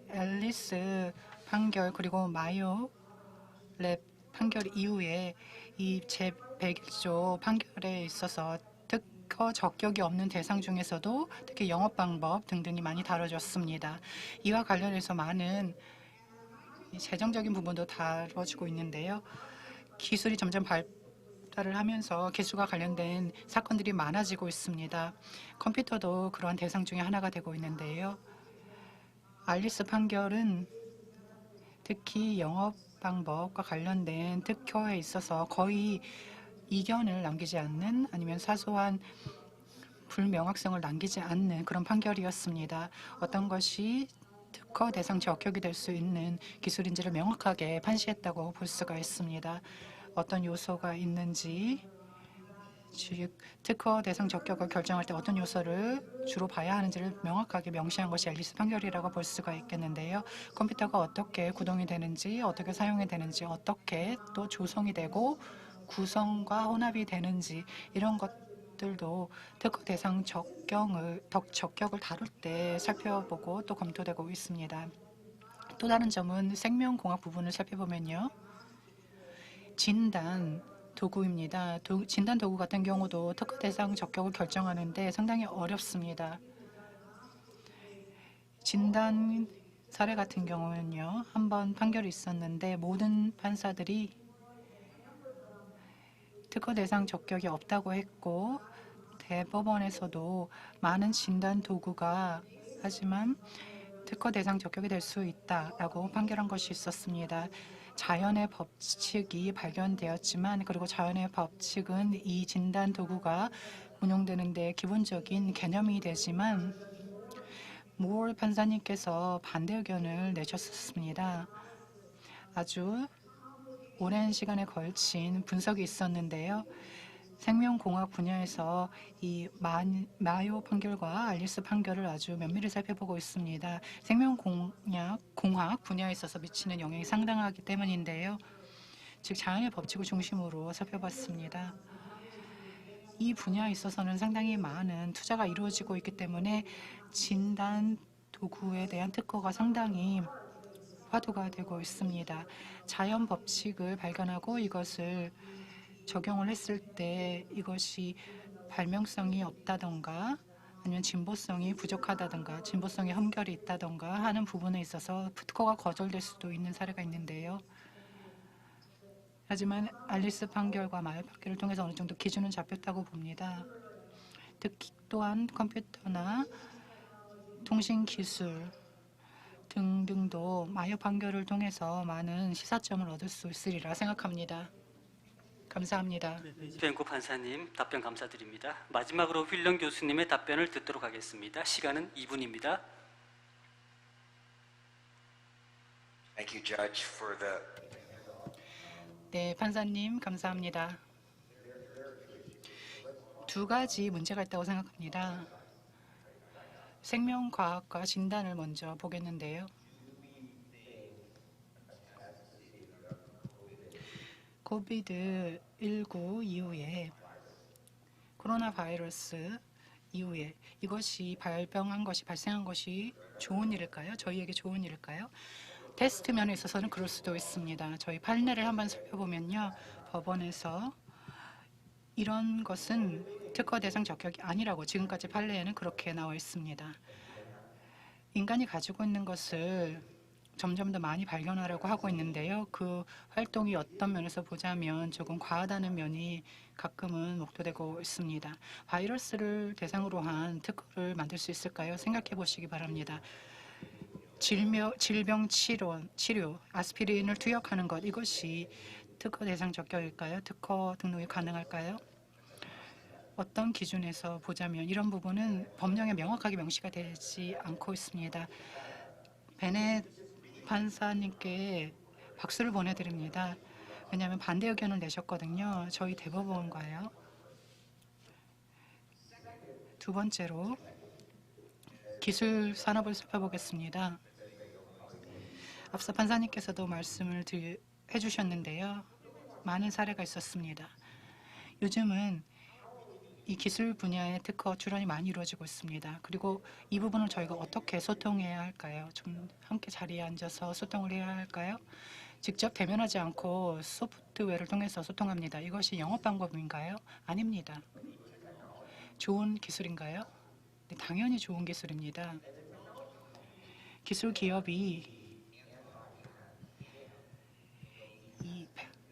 앨리스 판결 그리고 마요 랩 판결 이후에 이 제101조 판결에 있어서 특허 적격이 없는 대상 중에서도 특히 영업 방법 등등이 많이 다뤄졌습니다. 이와 관련해서 많은 재정적인 부분도 다뤄지고 있는데요. 기술이 점점 발달을 하면서 기술과 관련된 사건들이 많아지고 있습니다. 컴퓨터도 그러한 대상 중에 하나가 되고 있는데요. 앨리스 판결은 특히 영업 방법과 관련된 특허에 있어서 거의 이견을 남기지 않는 아니면 사소한 불명확성을 남기지 않는 그런 판결이었습니다. 어떤 것이 특허 대상 적격이 될 수 있는 기술인지를 명확하게 판시했다고 볼 수가 있습니다. 어떤 요소가 있는지, 즉 특허 대상 적격을 결정할 때 어떤 요소를 주로 봐야 하는지를 명확하게 명시한 것이 앨리스 판결이라고 볼 수가 있겠는데요. 컴퓨터가 어떻게 구동이 되는지, 어떻게 사용이 되는지, 어떻게 또 조성이 되고 구성과 혼합이 되는지 이런 것들도 특허 대상 적격을 다룰 때 살펴보고 또 검토되고 있습니다. 또 다른 점은 생명공학 부분을 살펴보면요. 진단 도구입니다. 진단 도구 같은 경우도 특허 대상 적격을 결정하는데 상당히 어렵습니다. 진단 사례 같은 경우는요. 한번 판결이 있었는데 모든 판사들이 특허 대상 적격이 없다고 했고 대법원에서도 많은 진단 도구가 하지만 특허 대상 적격이 될 수 있다라고 판결한 것이 있었습니다. 자연의 법칙이 발견되었지만 그리고 자연의 법칙은 이 진단 도구가 운용되는 데 기본적인 개념이 되지만 모어 판사님께서 반대 의견을 내셨습니다. 아주 오랜 시간에 걸친 분석이 있었는데요. 생명공학 분야에서 이 마요 판결과 앨리스 판결을 아주 면밀히 살펴보고 있습니다. 생명공학 분야에 있어서 미치는 영향이 상당하기 때문인데요. 즉 자연의 법칙을 중심으로 살펴봤습니다. 이 분야에 있어서는 상당히 많은 투자가 이루어지고 있기 때문에 진단 도구에 대한 특허가 상당히 화두가 되고 있습니다. 자연 법칙을 발견하고 이것을 적용을 했을 때 이것이 발명성이 없다던가 아니면 진보성이 부족하다던가 진보성에 흠결이 있다던가 하는 부분에 있어서 특허가 거절될 수도 있는 사례가 있는데요. 하지만 앨리스 판결과 마요 판결을 통해서 어느 정도 기준은 잡혔다고 봅니다. 특히 또한 컴퓨터나 통신기술 등등도 마요 판결을 통해서 많은 시사점을 얻을 수 있으리라 생각합니다. 감사합니다. 변구 판사님 답변 감사드립니다. 마지막으로 휠런 교수님의 답변을 듣도록 하겠습니다. 시간은 2분입니다. Thank you, Judge, for the 네, 판사님 감사합니다. 두 가지 문제가 있다고 생각합니다. 생명과학과 진단을 먼저 보겠는데요. 코비드-19 이후에 코로나 바이러스 이후에 이것이 발생한 것이 좋은 일일까요? 저희에게 좋은 일일까요? 테스트 면에 있어서는 그럴 수도 있습니다. 저희 판례를 한번 살펴보면요. 법원에서 이런 것은 특허 대상 적격이 아니라고 지금까지 판례에는 그렇게 나와 있습니다. 인간이 가지고 있는 것을 점점 더 많이 발견하려고 하고 있는데요. 그 활동이 어떤 면에서 보자면 조금 과하다는 면이 가끔은 목도되고 있습니다. 바이러스를 대상으로 한 특허를 만들 수 있을까요? 생각해 보시기 바랍니다. 질병 치료, 아스피린을 투약하는 것, 이것이 특허 대상 적격일까요? 특허 등록이 가능할까요? 어떤 기준에서 보자면 이런 부분은 법령에 명확하게 명시가 되지 않고 있습니다. 베넷 판사님께 박수를 보내드립니다. 왜냐하면 반대 의견을 내셨거든요. 저희 대법원과요. 두 번째로 기술 산업을 살펴보겠습니다. 앞서 판사님께서도 말씀을 해주셨는데요. 많은 사례가 있었습니다. 요즘은 이 기술 분야의 특허 출원이 많이 이루어지고 있습니다. 그리고 이 부분을 저희가 어떻게 소통해야 할까요? 좀 함께 자리에 앉아서 소통을 해야 할까요? 직접 대면하지 않고 소프트웨어를 통해서 소통합니다. 이것이 영업 방법인가요? 아닙니다. 좋은 기술인가요? 네, 당연히 좋은 기술입니다. 기술 기업이 이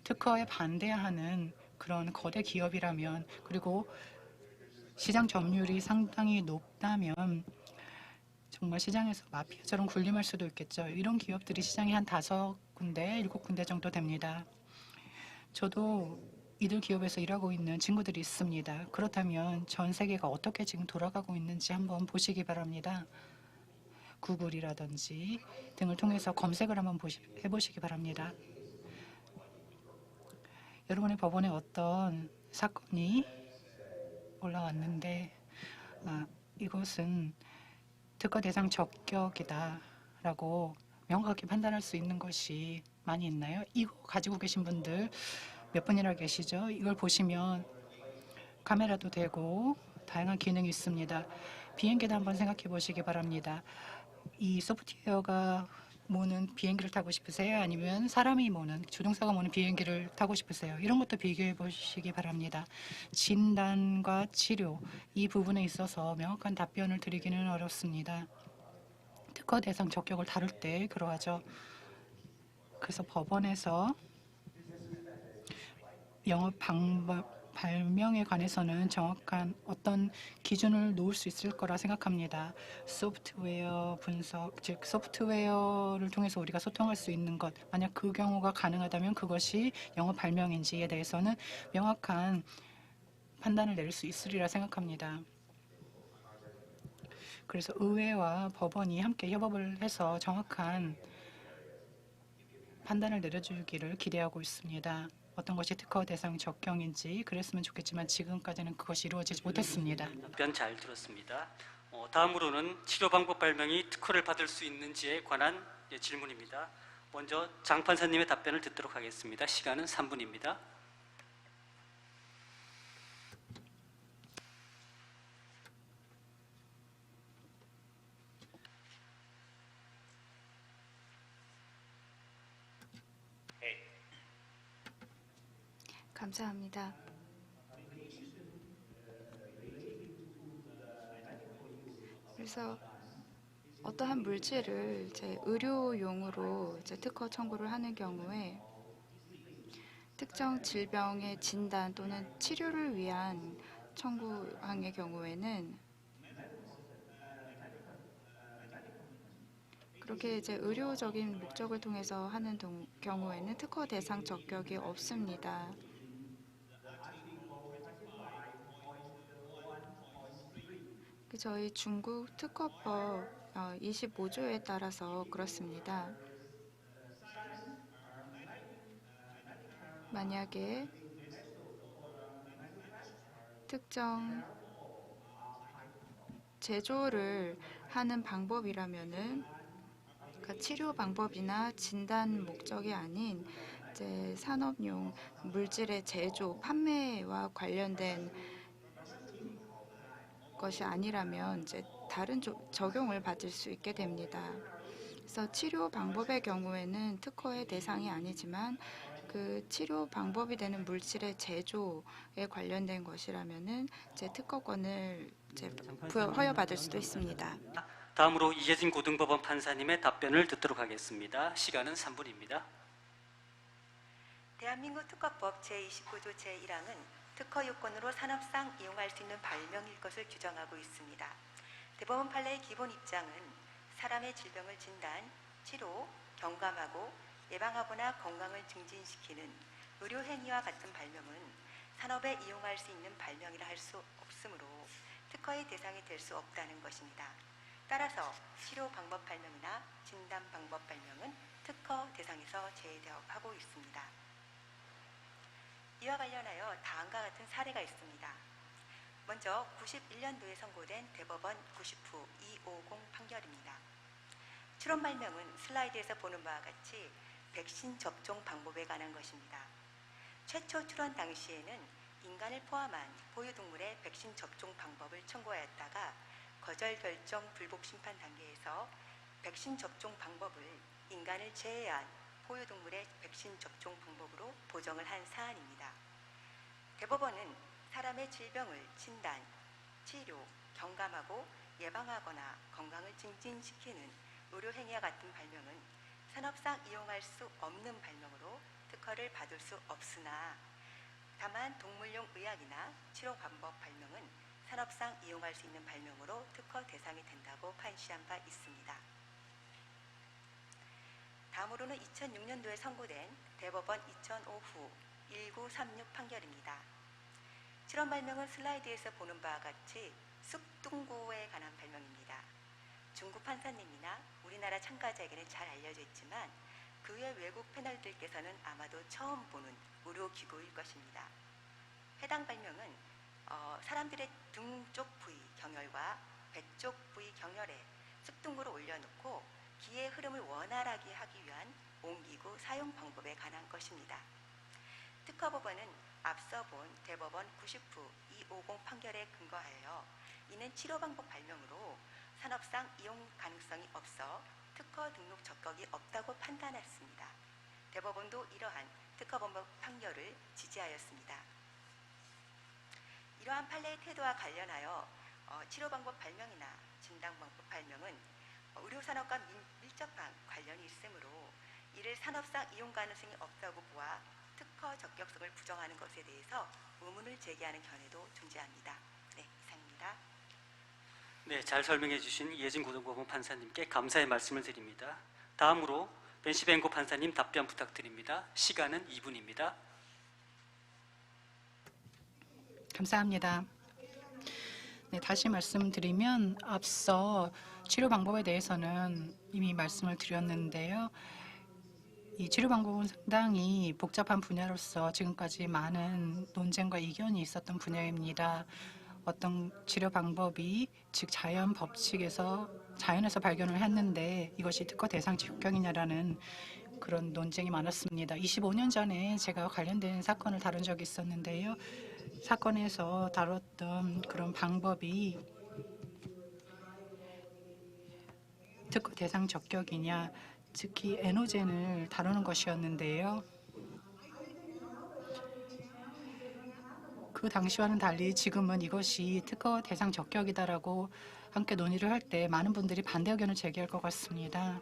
특허에 반대하는 그런 거대 기업이라면, 그리고 시장 점유율이 상당히 높다면 정말 시장에서 마피아처럼 군림할 수도 있겠죠. 이런 기업들이 시장에 한 5군데, 7군데 정도 됩니다. 저도 이들 기업에서 일하고 있는 친구들이 있습니다. 그렇다면 전 세계가 어떻게 지금 돌아가고 있는지 한번 보시기 바랍니다. 구글이라든지 등을 통해서 검색을 한번 해보시기 바랍니다. 여러분의 법원에 어떤 사건이 올라왔는데 이것은 특허 대상 적격이다라고 명확하게 판단할 수 있는 것이 많이 있나요? 이거 가지고 계신 분들 몇 분이나 계시죠? 이걸 보시면 카메라도 되고 다양한 기능이 있습니다. 비행기도 한번 생각해 보시기 바랍니다. 이 소프트웨어가 모는 비행기를 타고 싶으세요? 아니면 사람이 모는, 조종사가 모는 비행기를 타고 싶으세요? 이런 것도 비교해 보시기 바랍니다. 진단과 치료, 이 부분에 있어서 명확한 답변을 드리기는 어렵습니다. 특허 대상 적격을 다룰 때 그러하죠. 그래서 법원에서 영업 방법 발명에 관해서는 정확한 어떤 기준을 놓을 수 있을 거라 생각합니다. 소프트웨어 분석, 즉 소프트웨어를 통해서 우리가 소통할 수 있는 것, 만약 그 경우가 가능하다면 그것이 영업 발명인지에 대해서는 명확한 판단을 내릴 수 있으리라 생각합니다. 그래서 의회와 법원이 함께 협업을 해서 정확한 판단을 내려주기를 기대하고 있습니다. 어떤 것이 특허 대상 적격인지 그랬으면 좋겠지만 지금까지는 그것이 이루어지지 못했습니다. 답변 잘 들었습니다. 다음으로는 치료 방법 발명이 특허를 받을 수 있는지에 관한 질문입니다. 먼저 장 판사님의 답변을 듣도록 하겠습니다. 시간은 3분입니다. 감사합니다. 그래서 어떠한 물질을 이제 의료용으로 이제 특허 청구를 하는 경우에 특정 질병의 진단 또는 치료를 위한 청구항의 경우에는 그렇게 이제 의료적인 목적을 통해서 하는 경우에는 특허 대상 적격이 없습니다. 저희 중국 특허법 25조에 따라서 그렇습니다. 만약에 특정 제조를 하는 방법이라면은 그러니까 치료 방법이나 진단 목적이 아닌 이제 산업용 물질의 제조, 판매와 관련된 것이 아니라면 이제 다른 적용을 받을 수 있게 됩니다. 그래서 치료 방법의 경우에는 특허의 대상이 아니지만 그 치료 방법이 되는 물질의 제조에 관련된 것이라면은 이제 특허권을 이제 허여받을 수도 있습니다. 다음으로 이재진 고등법원 판사님의 답변을 듣도록 하겠습니다. 시간은 3분입니다. 대한민국 특허법 제29조 제1항은 특허 요건으로 산업상 이용할 수 있는 발명일 것을 규정하고 있습니다. 대법원 판례의 기본 입장은 사람의 질병을 진단, 치료, 경감하고 예방하거나 건강을 증진시키는 의료 행위와 같은 발명은 산업에 이용할 수 있는 발명이라 할 수 없으므로 특허의 대상이 될 수 없다는 것입니다. 따라서 치료 방법 발명이나 진단 방법 발명은 특허 대상에서 제외하고 있습니다. 이와 관련하여 다음과 같은 사례가 있습니다. 먼저 91년도에 선고된 대법원 90후 250 판결입니다. 추론 발명은 슬라이드에서 보는 바와 같이 백신 접종 방법에 관한 것입니다. 최초 출원 당시에는 인간을 포함한 포유동물의 백신 접종 방법을 청구하였다가 거절 결정 불복 심판 단계에서 백신 접종 방법을 인간을 제외한 포유동물의 백신 접종 방법으로 보정을 한 사안입니다. 대법원은 사람의 질병을 진단, 치료, 경감하고 예방하거나 건강을 증진시키는 의료 행위와 같은 발명은 산업상 이용할 수 없는 발명으로 특허를 받을 수 없으나 다만 동물용 의학이나 치료 방법 발명은 산업상 이용할 수 있는 발명으로 특허 대상이 된다고 판시한 바 있습니다. 다음으로는 2006년도에 선고된 대법원 2005후 1936 판결입니다. 실험 발명은 슬라이드에서 보는 바와 같이 쑥둥구에 관한 발명입니다. 중국 판사님이나 우리나라 참가자에게는 잘 알려져 있지만 그 외 외국 패널들께서는 아마도 처음 보는 의료기구일 것입니다. 해당 발명은 사람들의 등 쪽 부위 경혈과 배 쪽 부위 경혈에 쑥둥구를 올려놓고 기의 흐름을 원활하게 하기 위한 옹기구 사용 방법에 관한 것입니다. 특허법원은 앞서 본 대법원 90후 250 판결에 근거하여 이는 치료 방법 발명으로 산업상 이용 가능성이 없어 특허 등록 적격이 없다고 판단했습니다. 대법원도 이러한 특허법원 판결을 지지하였습니다. 이러한 판례의 태도와 관련하여 치료 방법 발명이나 진단 방법 발명은 의료산업과 밀접한 관련이 있으므로 이를 산업상 이용 가능성이 없다고 보아 특허 적격성을 부정하는 것에 대해서 의문을 제기하는 견해도 존재합니다. 네, 이상입니다. 네, 잘 설명해 주신 이혜진 고등법원 판사님께 감사의 말씀을 드립니다. 다음으로 벤시벤고 판사님 답변 부탁드립니다. 시간은 2분입니다. 감사합니다. 네, 다시 말씀드리면 앞서 치료 방법에 대해서는 이미 말씀을 드렸는데요. 이 치료 방법은 상당히 복잡한 분야로서 지금까지 많은 논쟁과 이견이 있었던 분야입니다. 어떤 치료 방법이 즉 자연 법칙에서 자연에서 발견을 했는데 이것이 특허 대상 적격이냐라는 그런 논쟁이 많았습니다. 25년 전에 제가 관련된 사건을 다룬 적이 있었는데요. 사건에서 다뤘던 그런 방법이 특허 대상 적격이냐, 특히 에노젠을 다루는 것이었는데요. 그 당시와는 달리 지금은 이것이 특허 대상 적격이다라고 함께 논의를 할 때 많은 분들이 반대 의견을 제기할 것 같습니다.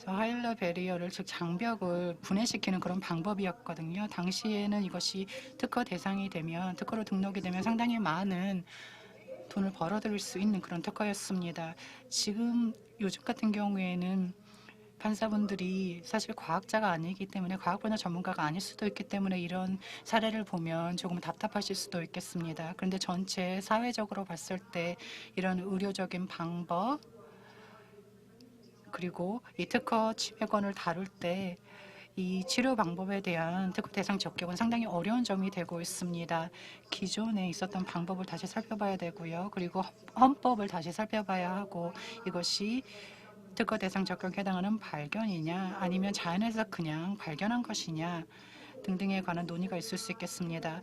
하일러 베리어를 즉 장벽을 분해시키는 그런 방법이었거든요. 당시에는 이것이 특허 대상이 되면 특허로 등록이 되면 상당히 많은 돈을 벌어들일 수 있는 그런 특허였습니다. 지금 요즘 같은 경우에는 판사분들이 사실 과학자가 아니기 때문에 과학 분야 전문가가 아닐 수도 있기 때문에 이런 사례를 보면 조금 답답하실 수도 있겠습니다. 그런데 전체 사회적으로 봤을 때 이런 의료적인 방법 그리고 이 특허 침해권을 다룰 때 이 치료 방법에 대한 특허 대상 적격은 상당히 어려운 점이 되고 있습니다. 기존에 있었던 방법을 다시 살펴봐야 되고요. 그리고 헌법을 다시 살펴봐야 하고 이것이 특허 대상 적격에 해당하는 발견이냐 아니면 자연에서 그냥 발견한 것이냐 등등에 관한 논의가 있을 수 있겠습니다.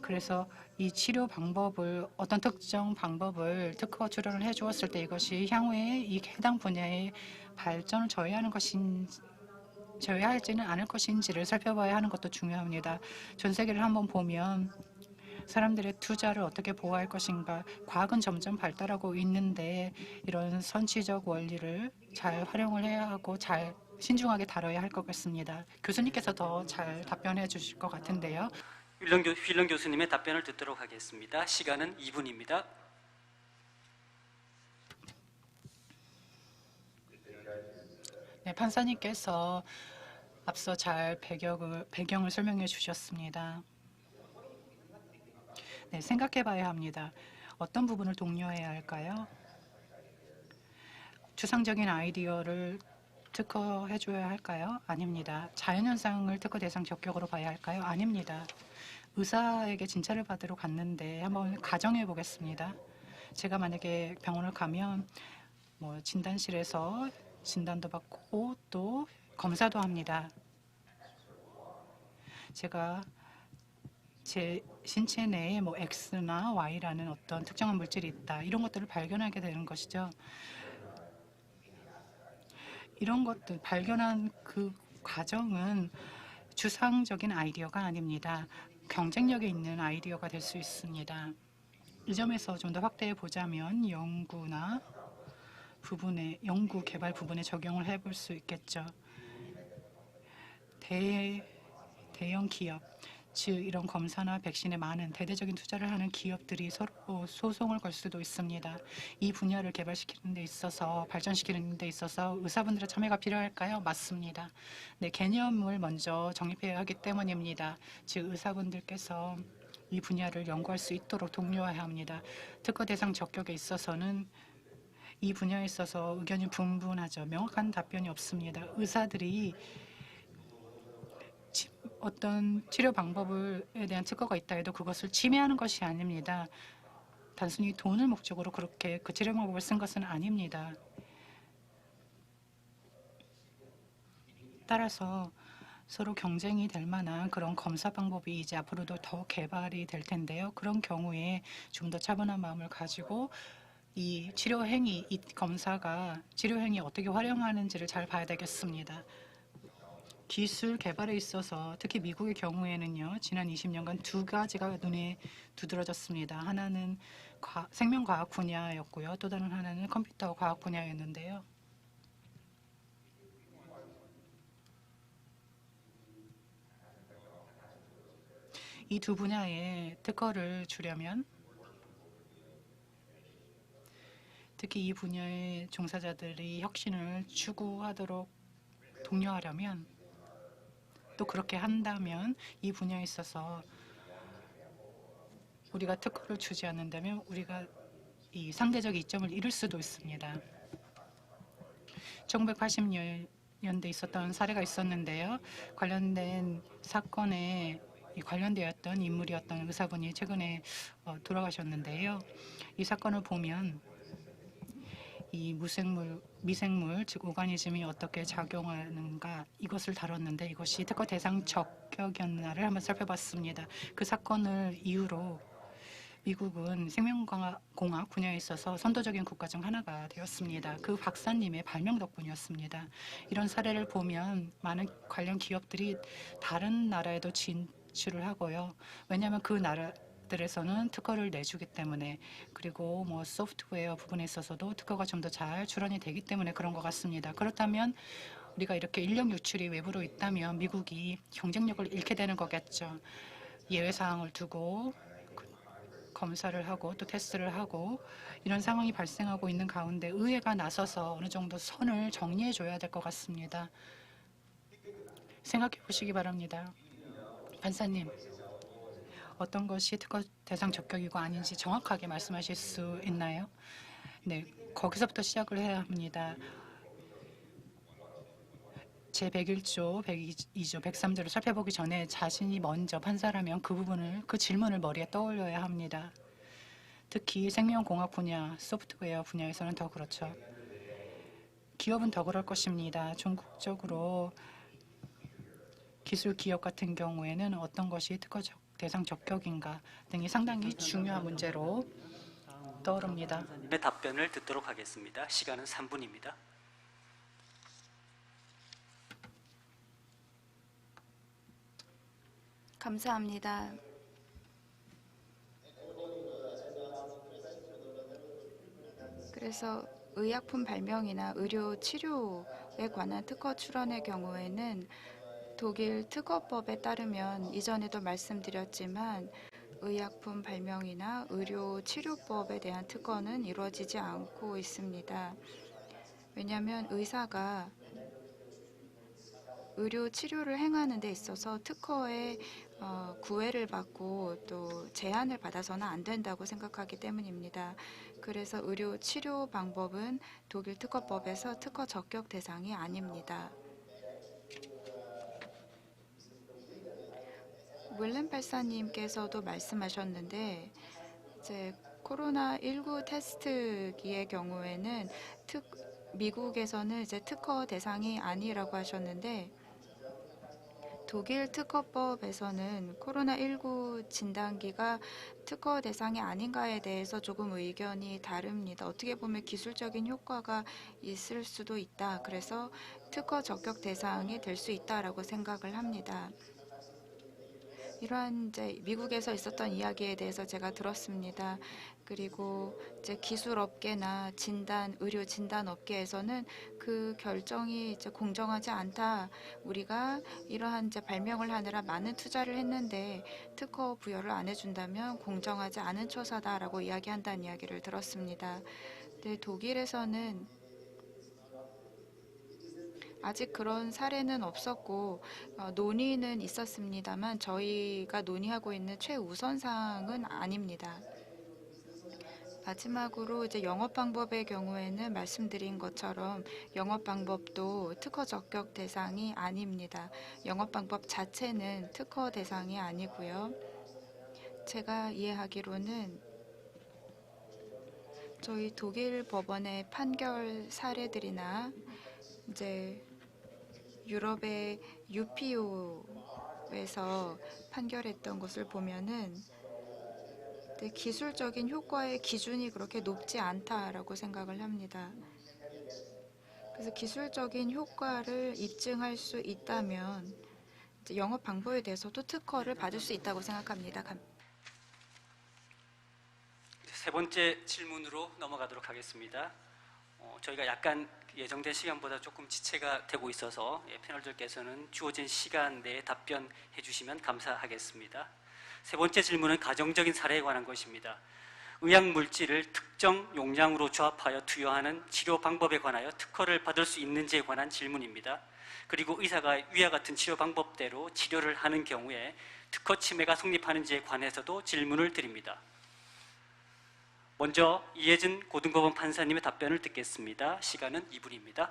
그래서 이 치료 방법을 어떤 특정 방법을 특허 출원을 해주었을 때 이것이 향후에 이 해당 분야의 발전을 저해하지는 않을 것인지를 살펴봐야 하는 것도 중요합니다. 전 세계를 한번 보면 사람들의 투자를 어떻게 보호할 것인가. 과학은 점점 발달하고 있는데 이런 선취적 원리를 잘 활용을 해야 하고 잘 신중하게 다뤄야 할 것 같습니다. 교수님께서 더 잘 답변해 주실 것 같은데요. 휠런 교수님의 답변을 듣도록 하겠습니다. 시간은 2분입니다. 네, 판사님께서 앞서 잘 배경을 설명해 주셨습니다. 네, 생각해 봐야 합니다. 어떤 부분을 독려해야 할까요? 추상적인 아이디어를 특허해 줘야 할까요? 아닙니다. 자연현상을 특허 대상 적격으로 봐야 할까요? 아닙니다. 의사에게 진찰을 받으러 갔는데 한번 가정해 보겠습니다. 제가 만약에 병원을 가면 진단실에서 진단도 받고 또 검사도 합니다. 제가 제 신체 내에 X나 Y라는 어떤 특정한 물질이 있다. 이런 것들을 발견하게 되는 것이죠. 이런 것들 발견한 그 과정은 추상적인 아이디어가 아닙니다. 경쟁력이 있는 아이디어가 될 수 있습니다. 이 점에서 좀 더 확대해 보자면 연구 개발 부분에 적용을 해볼 수 있겠죠. 대형 기업, 즉 이런 검사나 백신에 많은 대대적인 투자를 하는 기업들이 서로 소송을 걸 수도 있습니다. 이 분야를 개발시키는 데 있어서 발전시키는 데 있어서 의사분들의 참여가 필요할까요? 맞습니다. 네, 개념을 먼저 정립해야 하기 때문입니다. 즉 의사분들께서 이 분야를 연구할 수 있도록 독려해야 합니다. 특허 대상 적격에 있어서는 이 분야에 있어서 의견이 분분하죠. 명확한 답변이 없습니다. 의사들이 어떤 치료 방법에 대한 특허가 있다 해도 그것을 침해하는 것이 아닙니다. 단순히 돈을 목적으로 그렇게 그 치료 방법을 쓴 것은 아닙니다. 따라서 서로 경쟁이 될 만한 그런 검사 방법이 이제 앞으로도 더 개발이 될 텐데요. 그런 경우에 좀 더 차분한 마음을 가지고 이 치료 행위, 이 검사가 치료 행위에 어떻게 활용하는지를 잘 봐야 되겠습니다. 기술 개발에 있어서 특히 미국의 경우에는요. 지난 20년간 두 가지가 눈에 두드러졌습니다. 하나는 생명과학 분야였고요. 또 다른 하나는 컴퓨터 과학 분야였는데요. 이 두 분야에 특허를 주려면 특히 이 분야의 종사자들이 혁신을 추구하도록 독려하려면 또 그렇게 한다면 이 분야에 있어서 우리가 특허를 주지 않는다면 우리가 이 상대적 이점을 잃을 수도 있습니다. 1980년대 있었던 사례가 있었는데요. 관련된 사건에 관련되었던 인물이었던 의사분이 최근에 돌아가셨는데요. 이 사건을 보면 이 미생물, 즉 오가니즘이 어떻게 작용하는가 이것을 다뤘는데 이것이 특허 대상 적격이었나를 한번 살펴봤습니다. 그 사건을 이유로 미국은 생명공학 분야에 있어서 선도적인 국가 중 하나가 되었습니다. 그 박사님의 발명 덕분이었습니다. 이런 사례를 보면 많은 관련 기업들이 다른 나라에도 진출을 하고요. 왜냐하면 그 나라들에서는 특허를 내주기 때문에 그리고 소프트웨어 부분에 있어서도 특허가 좀 더 잘 출원이 되기 때문에 그런 것 같습니다. 그렇다면 우리가 이렇게 인력 유출이 외부로 있다면 미국이 경쟁력을 잃게 되는 거겠죠. 예외 사항을 두고 검사를 하고 또 테스트를 하고 이런 상황이 발생하고 있는 가운데 의회가 나서서 어느 정도 선을 정리해 줘야 될 것 같습니다. 생각해 보시기 바랍니다. 판사님, 어떤 것이 특허 대상 적격이고 아닌지 정확하게 말씀하실 수 있나요? 네, 거기서부터 시작을 해야 합니다. 제101조, 102조, 103조를 살펴보기 전에 자신이 먼저 판사라면 그 질문을 머리에 떠올려야 합니다. 특히 생명공학 분야, 소프트웨어 분야에서는 더 그렇죠. 기업은 더 그럴 것입니다. 전국적으로 기술 기업 같은 경우에는 어떤 것이 특허 대상 적격인가 등이 상당히 중요한 문제로 떠오릅니다. 네, 답변을 듣도록 하겠습니다. 시간은 3분입니다. 감사합니다. 그래서 의약품 발명이나 의료 치료에 관한 특허 출원의 경우에는 독일 특허법에 따르면 이전에도 말씀드렸지만 의약품 발명이나 의료 치료법에 대한 특허는 이루어지지 않고 있습니다. 왜냐하면 의사가 의료 치료를 행하는 데 있어서 특허에 구애를 받고 또 제한을 받아서는 안 된다고 생각하기 때문입니다. 그래서 의료 치료 방법은 독일 특허법에서 특허 적격 대상이 아닙니다. 윌렘 박사님께서도 말씀하셨는데 이제 코로나19 테스트기의 경우에는 미국에서는 이제 특허 대상이 아니라고 하셨는데 독일 특허법에서는 코로나19 진단기가 특허 대상이 아닌가에 대해서 조금 의견이 다릅니다. 어떻게 보면 기술적인 효과가 있을 수도 있다. 그래서 특허 적격 대상이 될 수 있다라고 생각을 합니다. 이러한 이제 미국에서 있었던 이야기에 대해서 제가 들었습니다. 그리고 이제 기술업계나 의료 진단 업계에서는 그 결정이 이제 공정하지 않다. 우리가 이러한 이제 발명을 하느라 많은 투자를 했는데 특허 부여를 안 해준다면 공정하지 않은 처사다라고 이야기한다는 이야기를 들었습니다. 근데 독일에서는 아직 그런 사례는 없었고 논의는 있었습니다만 저희가 논의하고 있는 최우선 사항은 아닙니다. 마지막으로 이제 영업 방법의 경우에는 말씀드린 것처럼 영업 방법도 특허 적격 대상이 아닙니다. 영업 방법 자체는 특허 대상이 아니고요. 제가 이해하기로는 저희 독일 법원의 판결 사례들이나 이제 유럽의 UPO에서 판결했던 것을 보면은 기술적인 효과의 기준이 그렇게 높지 않다라고 생각을 합니다. 그래서 기술적인 효과를 입증할 수 있다면 이제 영업 방법에 대해서도 특허를 받을 수 있다고 생각합니다. 세 번째 질문으로 넘어가도록 하겠습니다. 저희가 약간 예정된 시간보다 조금 지체가 되고 있어서 패널들께서는 주어진 시간 내에 답변해 주시면 감사하겠습니다. 세 번째 질문은 가정적인 사례에 관한 것입니다. 의약물질을 특정 용량으로 조합하여 투여하는 치료 방법에 관하여 특허를 받을 수 있는지에 관한 질문입니다. 그리고 의사가 위와 같은 치료 방법대로 치료를 하는 경우에 특허 침해가 성립하는지에 관해서도 질문을 드립니다. 먼저 이혜진 고등법원 판사님의 답변을 듣겠습니다. 시간은 2분입니다.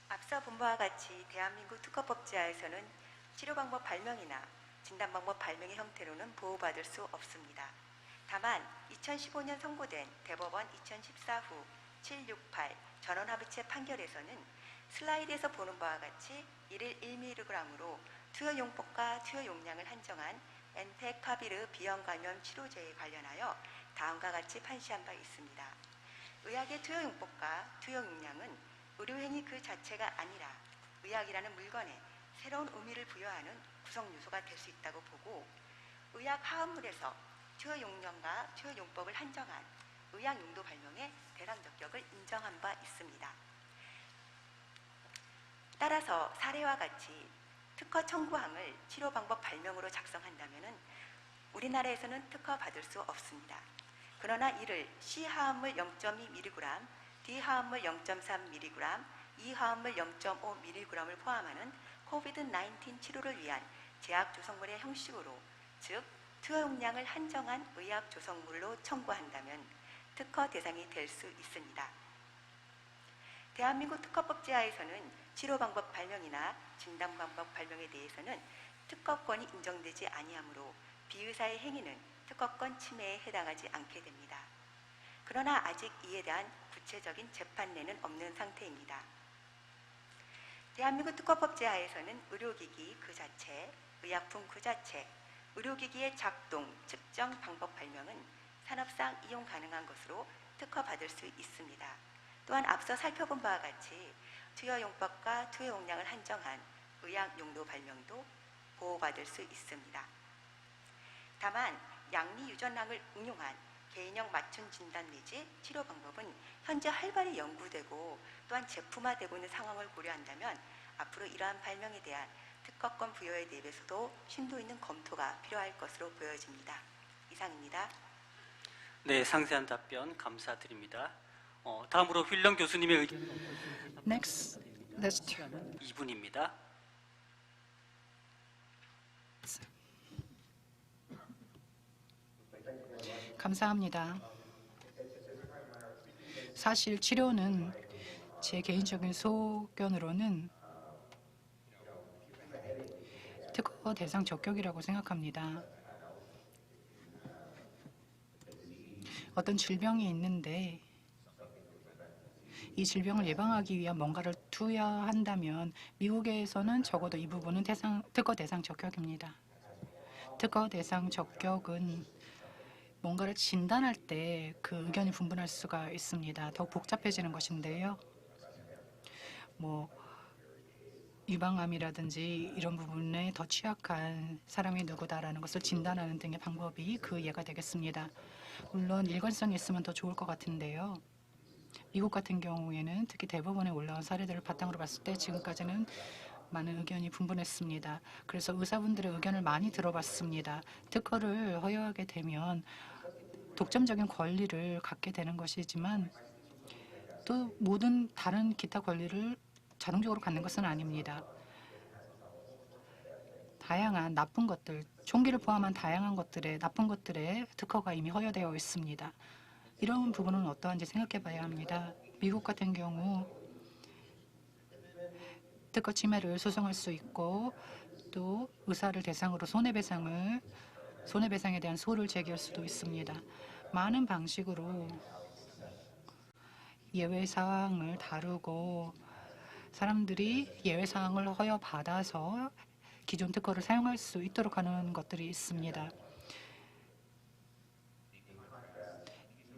앞서 본 바와 같이 대한민국 특허법제하에서는 치료방법 발명이나 진단방법 발명의 형태로는 보호받을 수 없습니다. 다만 2015년 선고된 대법원 2014 후 768 전원합의체 판결에서는 슬라이드에서 보는 바와 같이 1일 1mg으로 투여용법과 투여용량을 한정한 엔테카비르 비형감염 치료제에 관련하여 다음과 같이 판시한 바 있습니다. 의학의 투여용법과 투여용량은 의료행위 그 자체가 아니라 의학이라는 물건에 새로운 의미를 부여하는 구성 요소가 될 수 있다고 보고 의학 화합물에서 투여용량과 투여용법을 한정한 의학용도 발명의 대상 적격을 인정한 바 있습니다. 따라서 사례와 같이 특허 청구항을 치료 방법 발명으로 작성한다면은 우리나라에서는 특허받을 수 없습니다. 그러나 이를 C화합물 0.2mg, D화합물 0.3mg, E화합물 0.5mg을 포함하는 코비드-19 치료를 위한 제약 조성물의 형식으로, 즉 투여 용량을 한정한 의약 조성물로 청구한다면 특허 대상이 될 수 있습니다. 대한민국 특허법 제하에서는 치료 방법 발명이나 진단 방법 발명에 대해서는 특허권이 인정되지 아니하므로 비의사의 행위는 특허권 침해에 해당하지 않게 됩니다. 그러나 아직 이에 대한 구체적인 재판례는 없는 상태입니다. 대한민국 특허법 제하에서는 의료기기 그 자체, 의약품 그 자체, 의료기기의 작동, 측정 방법 발명은 산업상 이용 가능한 것으로 특허받을 수 있습니다. 또한 앞서 살펴본 바와 같이 투여용법과 투여용량을 한정한 의약용도 발명도 보호받을 수 있습니다. 다만 양리 유전량을 응용한 개인형 맞춤 진단 내지 치료 방법은 현재 활발히 연구되고 또한 제품화되고 있는 상황을 고려한다면 앞으로 이러한 발명에 대한 특허권 부여에 대해서도 심도 있는 검토가 필요할 것으로 보여집니다. 이상입니다. 네, 상세한 답변 감사드립니다. 다음으로 휠런 교수님의 의견 Next, let's turn. 2분입니다. 감사합니다. 사실 치료는 제 개인적인 소견으로는 특허 대상 적격이라고 생각합니다. 어떤 질병이 있는데 이 질병을 예방하기 위한 뭔가를 투여한다면 미국에서는 적어도 이 부분은 특허 대상 적격입니다. 특허 대상 적격은 뭔가를 진단할 때 그 의견이 분분할 수가 있습니다. 더 복잡해지는 것인데요. 유방암이라든지 이런 부분에 더 취약한 사람이 누구다라는 것을 진단하는 등의 방법이 그 예가 되겠습니다. 물론 일관성이 있으면 더 좋을 것 같은데요. 미국 같은 경우에는 특히 대법원에 올라온 사례들을 바탕으로 봤을 때 지금까지는 많은 의견이 분분했습니다. 그래서 의사분들의 의견을 많이 들어봤습니다. 특허를 허용하게 되면 독점적인 권리를 갖게 되는 것이지만 또 모든 다른 기타 권리를 자동적으로 갖는 것은 아닙니다. 다양한 나쁜 것들, 총기를 포함한 다양한 것들의 나쁜 것들의 특허가 이미 허용되어 있습니다. 이런 부분은 어떠한지 생각해 봐야 합니다. 미국 같은 경우 특허 침해를 소송할 수 있고 또 의사를 대상으로 손해배상에 대한 소를 제기할 수도 있습니다. 많은 방식으로 예외 사항을 다루고 사람들이 예외 사항을 허용받아서 기존 특허를 사용할 수 있도록 하는 것들이 있습니다.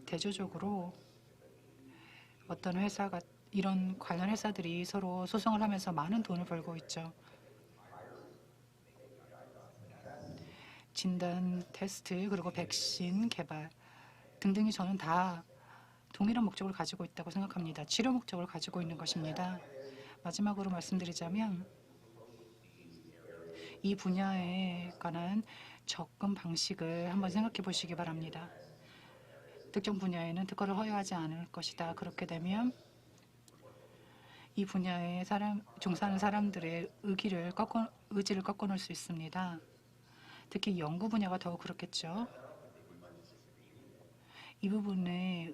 대조적으로 어떤 회사가 이런 관련 회사들이 서로 소송을 하면서 많은 돈을 벌고 있죠. 진단 테스트 그리고 백신 개발 등등이 저는 다 동일한 목적을 가지고 있다고 생각합니다. 치료 목적을 가지고 있는 것입니다. 마지막으로 말씀드리자면 이 분야에 관한 접근 방식을 한번 생각해 보시기 바랍니다. 특정 분야에는 특허를 허용하지 않을 것이다. 그렇게 되면 이 분야에 종사하는 사람들의 의지를 꺾어놓을 수 있습니다. 특히 연구 분야가 더욱 그렇겠죠. 이 부분에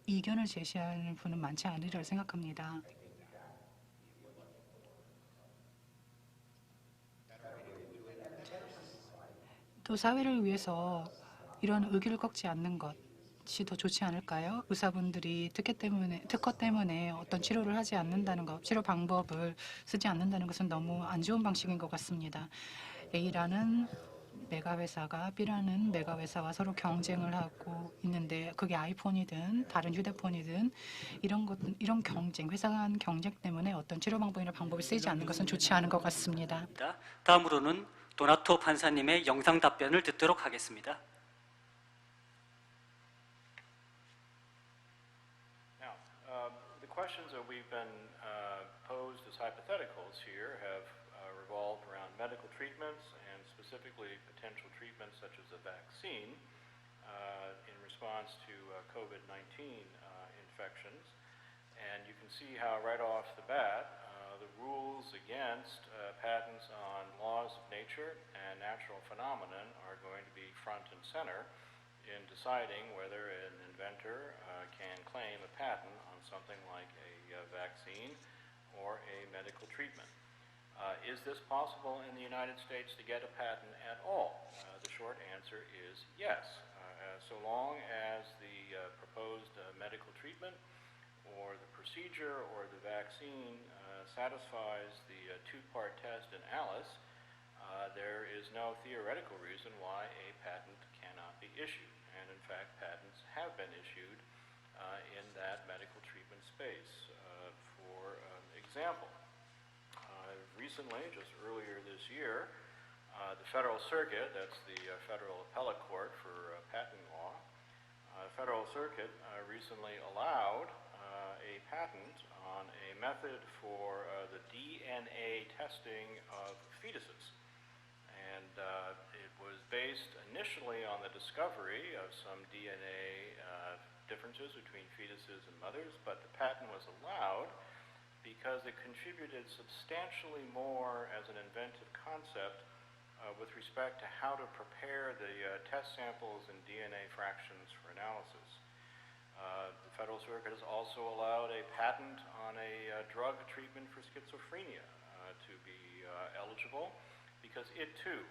이견을 제시하는 분은 많지 않으리라 생각합니다. 또 사회를 위해서 이런 의기를 꺾지 않는 것이 더 좋지 않을까요? 의사분들이 특허 때문에 어떤 치료를 하지 않는다는 것, 치료 방법을 쓰지 않는다는 것은 너무 안 좋은 방식인 것 같습니다. A라는 메가 회사가 B라는 메가 회사와 서로 경쟁을 하고 있는데 그게 아이폰이든 다른 휴대폰이든 이런 경쟁, 회사 간 경쟁 때문에 어떤 치료 방법이나 방법이 쓰이지 않는 것은 좋지 않은 것 같습니다. 다음으로는 도나토 판사님의 영상 답변을 듣도록 하겠습니다. Now, the questions that we've been posed as hypotheticals here have revolved around medical treatments and specifically potential treatments such as a vaccine in response to COVID-19 infections. And you can see how right off the bat, the rules against patents on laws of nature and natural phenomenon are going to be front and center in deciding whether an inventor can claim a patent on something like a vaccine or a medical treatment. Is this possible in the United States to get a patent at all? The short answer is yes. So long as the proposed medical treatment or the procedure or the vaccine satisfies the two-part test in Alice, there is no theoretical reason why a patent cannot be issued. And in fact, patents have been issued in that medical treatment space. For example, recently, just earlier this year, the Federal Circuit, that's the Federal Appellate Court for patent law, Federal Circuit recently allowed a patent on a method for the DNA testing of fetuses. And it was based initially on the discovery of some DNA differences between fetuses and mothers, but the patent was allowed because it contributed substantially more as an inventive concept with respect to how to prepare the test samples and DNA fractions for analysis. The Federal Circuit has also allowed a patent on a drug treatment for schizophrenia to be eligible, because it too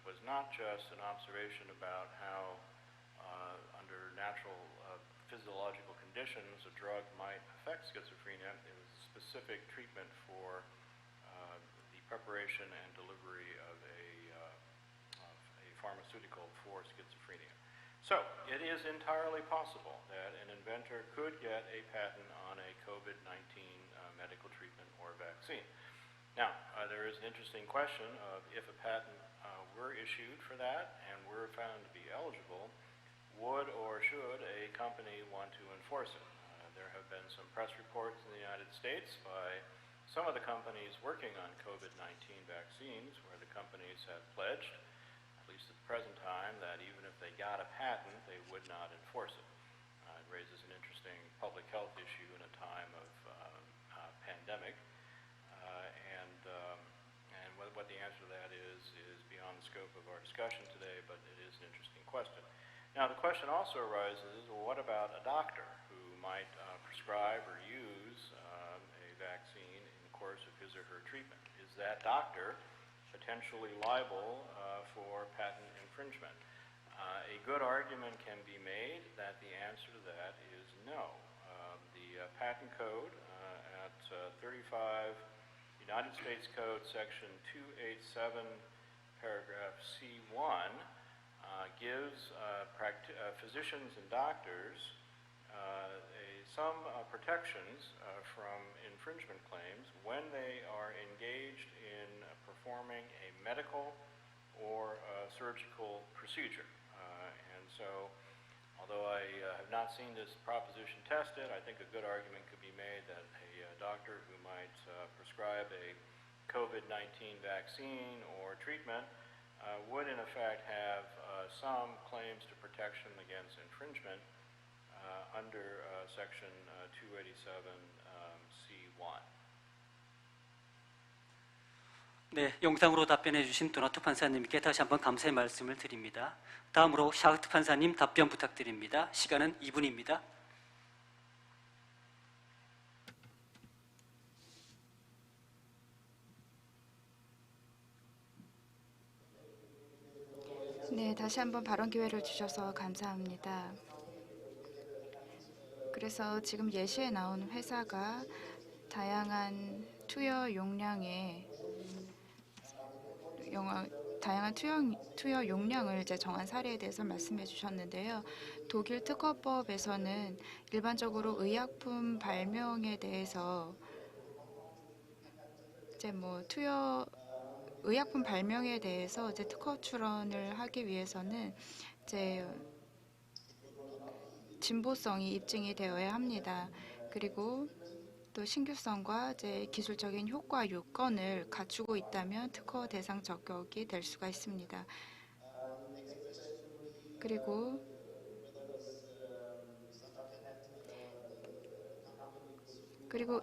was not just an observation about how under natural physiological conditions a drug might affect schizophrenia. It was a specific treatment for the preparation and delivery of a pharmaceutical for schizophrenia. So it is entirely possible that an inventor could get a patent on a COVID-19 medical treatment or vaccine. Now, there is an interesting question of if a patent were issued for that and were found to be eligible, would or should a company want to enforce it? There have been some press reports in the United States by some of the companies working on COVID-19 vaccines where the companies have pledged, at least at the present time, that even if they got a patent, they would not enforce it. It raises an interesting public health issue in a time of pandemic. And what the answer to that is beyond the scope of our discussion today, but it is an interesting question. Now, the question also arises, well, what about a doctor who might prescribe or use a vaccine in the course of his or her treatment? Is that doctor potentially liable for patent infringement? A good argument can be made that the answer to that is no. The patent code at 35 United States Code section 287 paragraph C1 gives physicians and doctors some protections from infringement claims when they are engaged in performing a medical or surgical procedure. And so, although I have not seen this proposition tested, I think a good argument could be made that a doctor who might prescribe a COVID-19 vaccine or treatment would in effect have some claims to protection against infringement under section 287 C1. 네, 영상으로 답변해 주신 도나트 판사님께 다시 한번 감사의 말씀을 드립니다. 다음으로 샤흐트 판사님 답변 부탁드립니다. 시간은 2분입니다. 네, 다시 한번 발언 기회를 주셔서 감사합니다. 그래서 지금 예시에 나온 회사가 다양한 투여 용량을 이제 정한 사례에 대해서 말씀해 주셨는데요. 독일 특허법에서는 일반적으로 의약품 발명에 대해서 이제 의약품 발명에 대해서 이제 특허 출원을 하기 위해서는 이제 진보성이 입증이 되어야 합니다. 그리고 또 신규성과 이제 기술적인 효과 요건을 갖추고 있다면 특허 대상 적격이 될 수가 있습니다. 그리고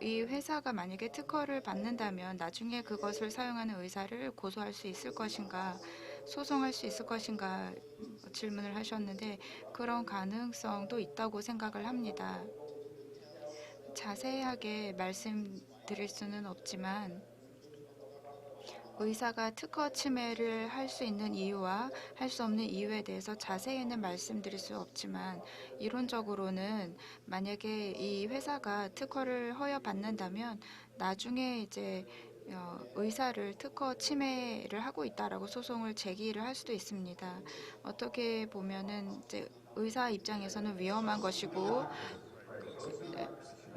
이 회사가 만약에 특허를 받는다면 나중에 그것을 사용하는 의사를 고소할 수 있을 것인가, 소송할 수 있을 것인가 질문을 하셨는데 그런 가능성도 있다고 생각을 합니다. 자세하게 말씀드릴 수는 없지만 의사가 특허 침해를 할 수 있는 이유와 할 수 없는 이유에 대해서 자세히는 말씀드릴 수 없지만 이론적으로는 만약에 이 회사가 특허를 허여받는다면 나중에 이제 의사를 특허 침해를 하고 있다라고 소송을 제기를 할 수도 있습니다. 어떻게 보면은 이제 의사 입장에서는 위험한 것이고,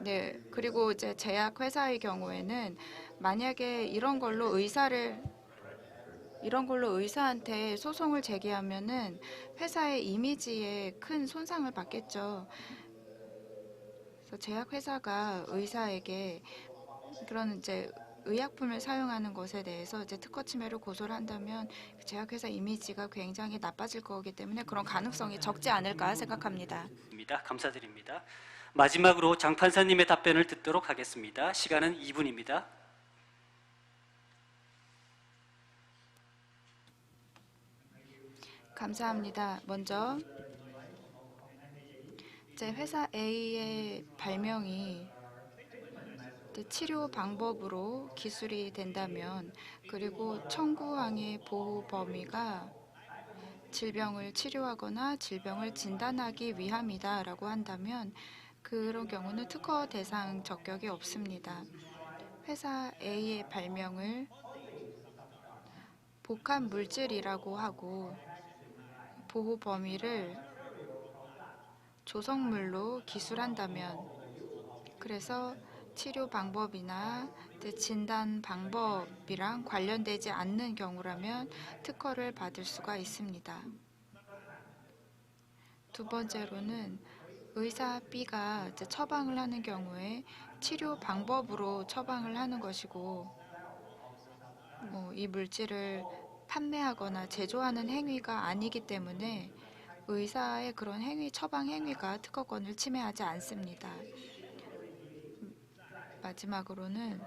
네, 그리고 이제 제약 회사의 경우에는 만약에 이런 걸로 의사한테 소송을 제기하면은 회사의 이미지에 큰 손상을 받겠죠. 그래서 제약 회사가 의사에게 그런 이제 의약품을 사용하는 것에 대해서 이제 특허 침해를 고소를 한다면 제약 회사 이미지가 굉장히 나빠질 거기 때문에 그런 가능성이 적지 않을까 생각합니다. 감사드립니다. 마지막으로 장 판사님의 답변을 듣도록 하겠습니다. 시간은 2분입니다. 감사합니다. 먼저 제 회사 A의 발명이 치료 방법으로 기술이 된다면, 그리고 청구항의 보호 범위가 질병을 치료하거나 질병을 진단하기 위함이다라고 한다면 그런 경우는 특허 대상 적격이 없습니다. 회사 A의 발명을 복합 물질이라고 하고 보호 범위를 조성물로 기술한다면, 그래서 치료 방법이나 진단 방법이랑 관련되지 않는 경우라면 특허를 받을 수가 있습니다. 두 번째로는 의사 B가 처방을 하는 경우에 치료 방법으로 처방을 하는 것이고, 이 물질을 판매하거나 제조하는 행위가 아니기 때문에 의사의 그런 행위, 처방 행위가 특허권을 침해하지 않습니다. 마지막으로는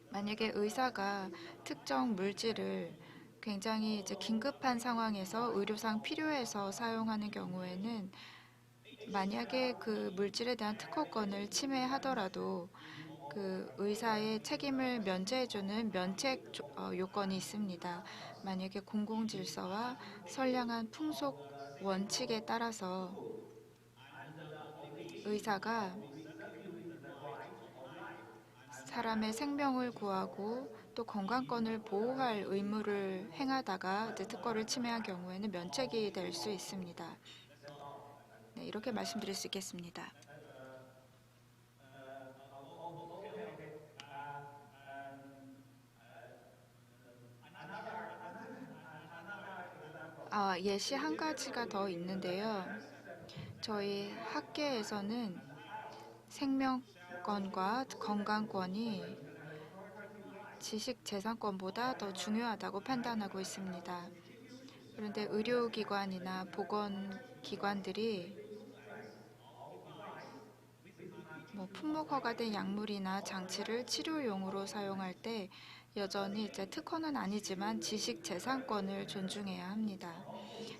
만약에 의사가 특정 물질을 굉장히 이제 긴급한 상황에서 의료상 필요해서 사용하는 경우에는 만약에 그 물질에 대한 특허권을 침해하더라도 그 의사의 책임을 면제해주는 면책 요건이 있습니다. 만약에 공공질서와 선량한 풍속 원칙에 따라서 의사가 사람의 생명을 구하고 또 건강권을 보호할 의무를 행하다가 이제 특허를 침해한 경우에는 면책이 될 수 있습니다. 네, 이렇게 말씀드릴 수 있겠습니다. 예시 한 가지가 더 있는데요. 저희 학계에서는 생명권과 건강권이 지식재산권보다 더 중요하다고 판단하고 있습니다. 그런데 의료기관이나 보건기관들이 품목 허가된 약물이나 장치를 치료용으로 사용할 때 여전히 이제 특허는 아니지만 지식재산권을 존중해야 합니다.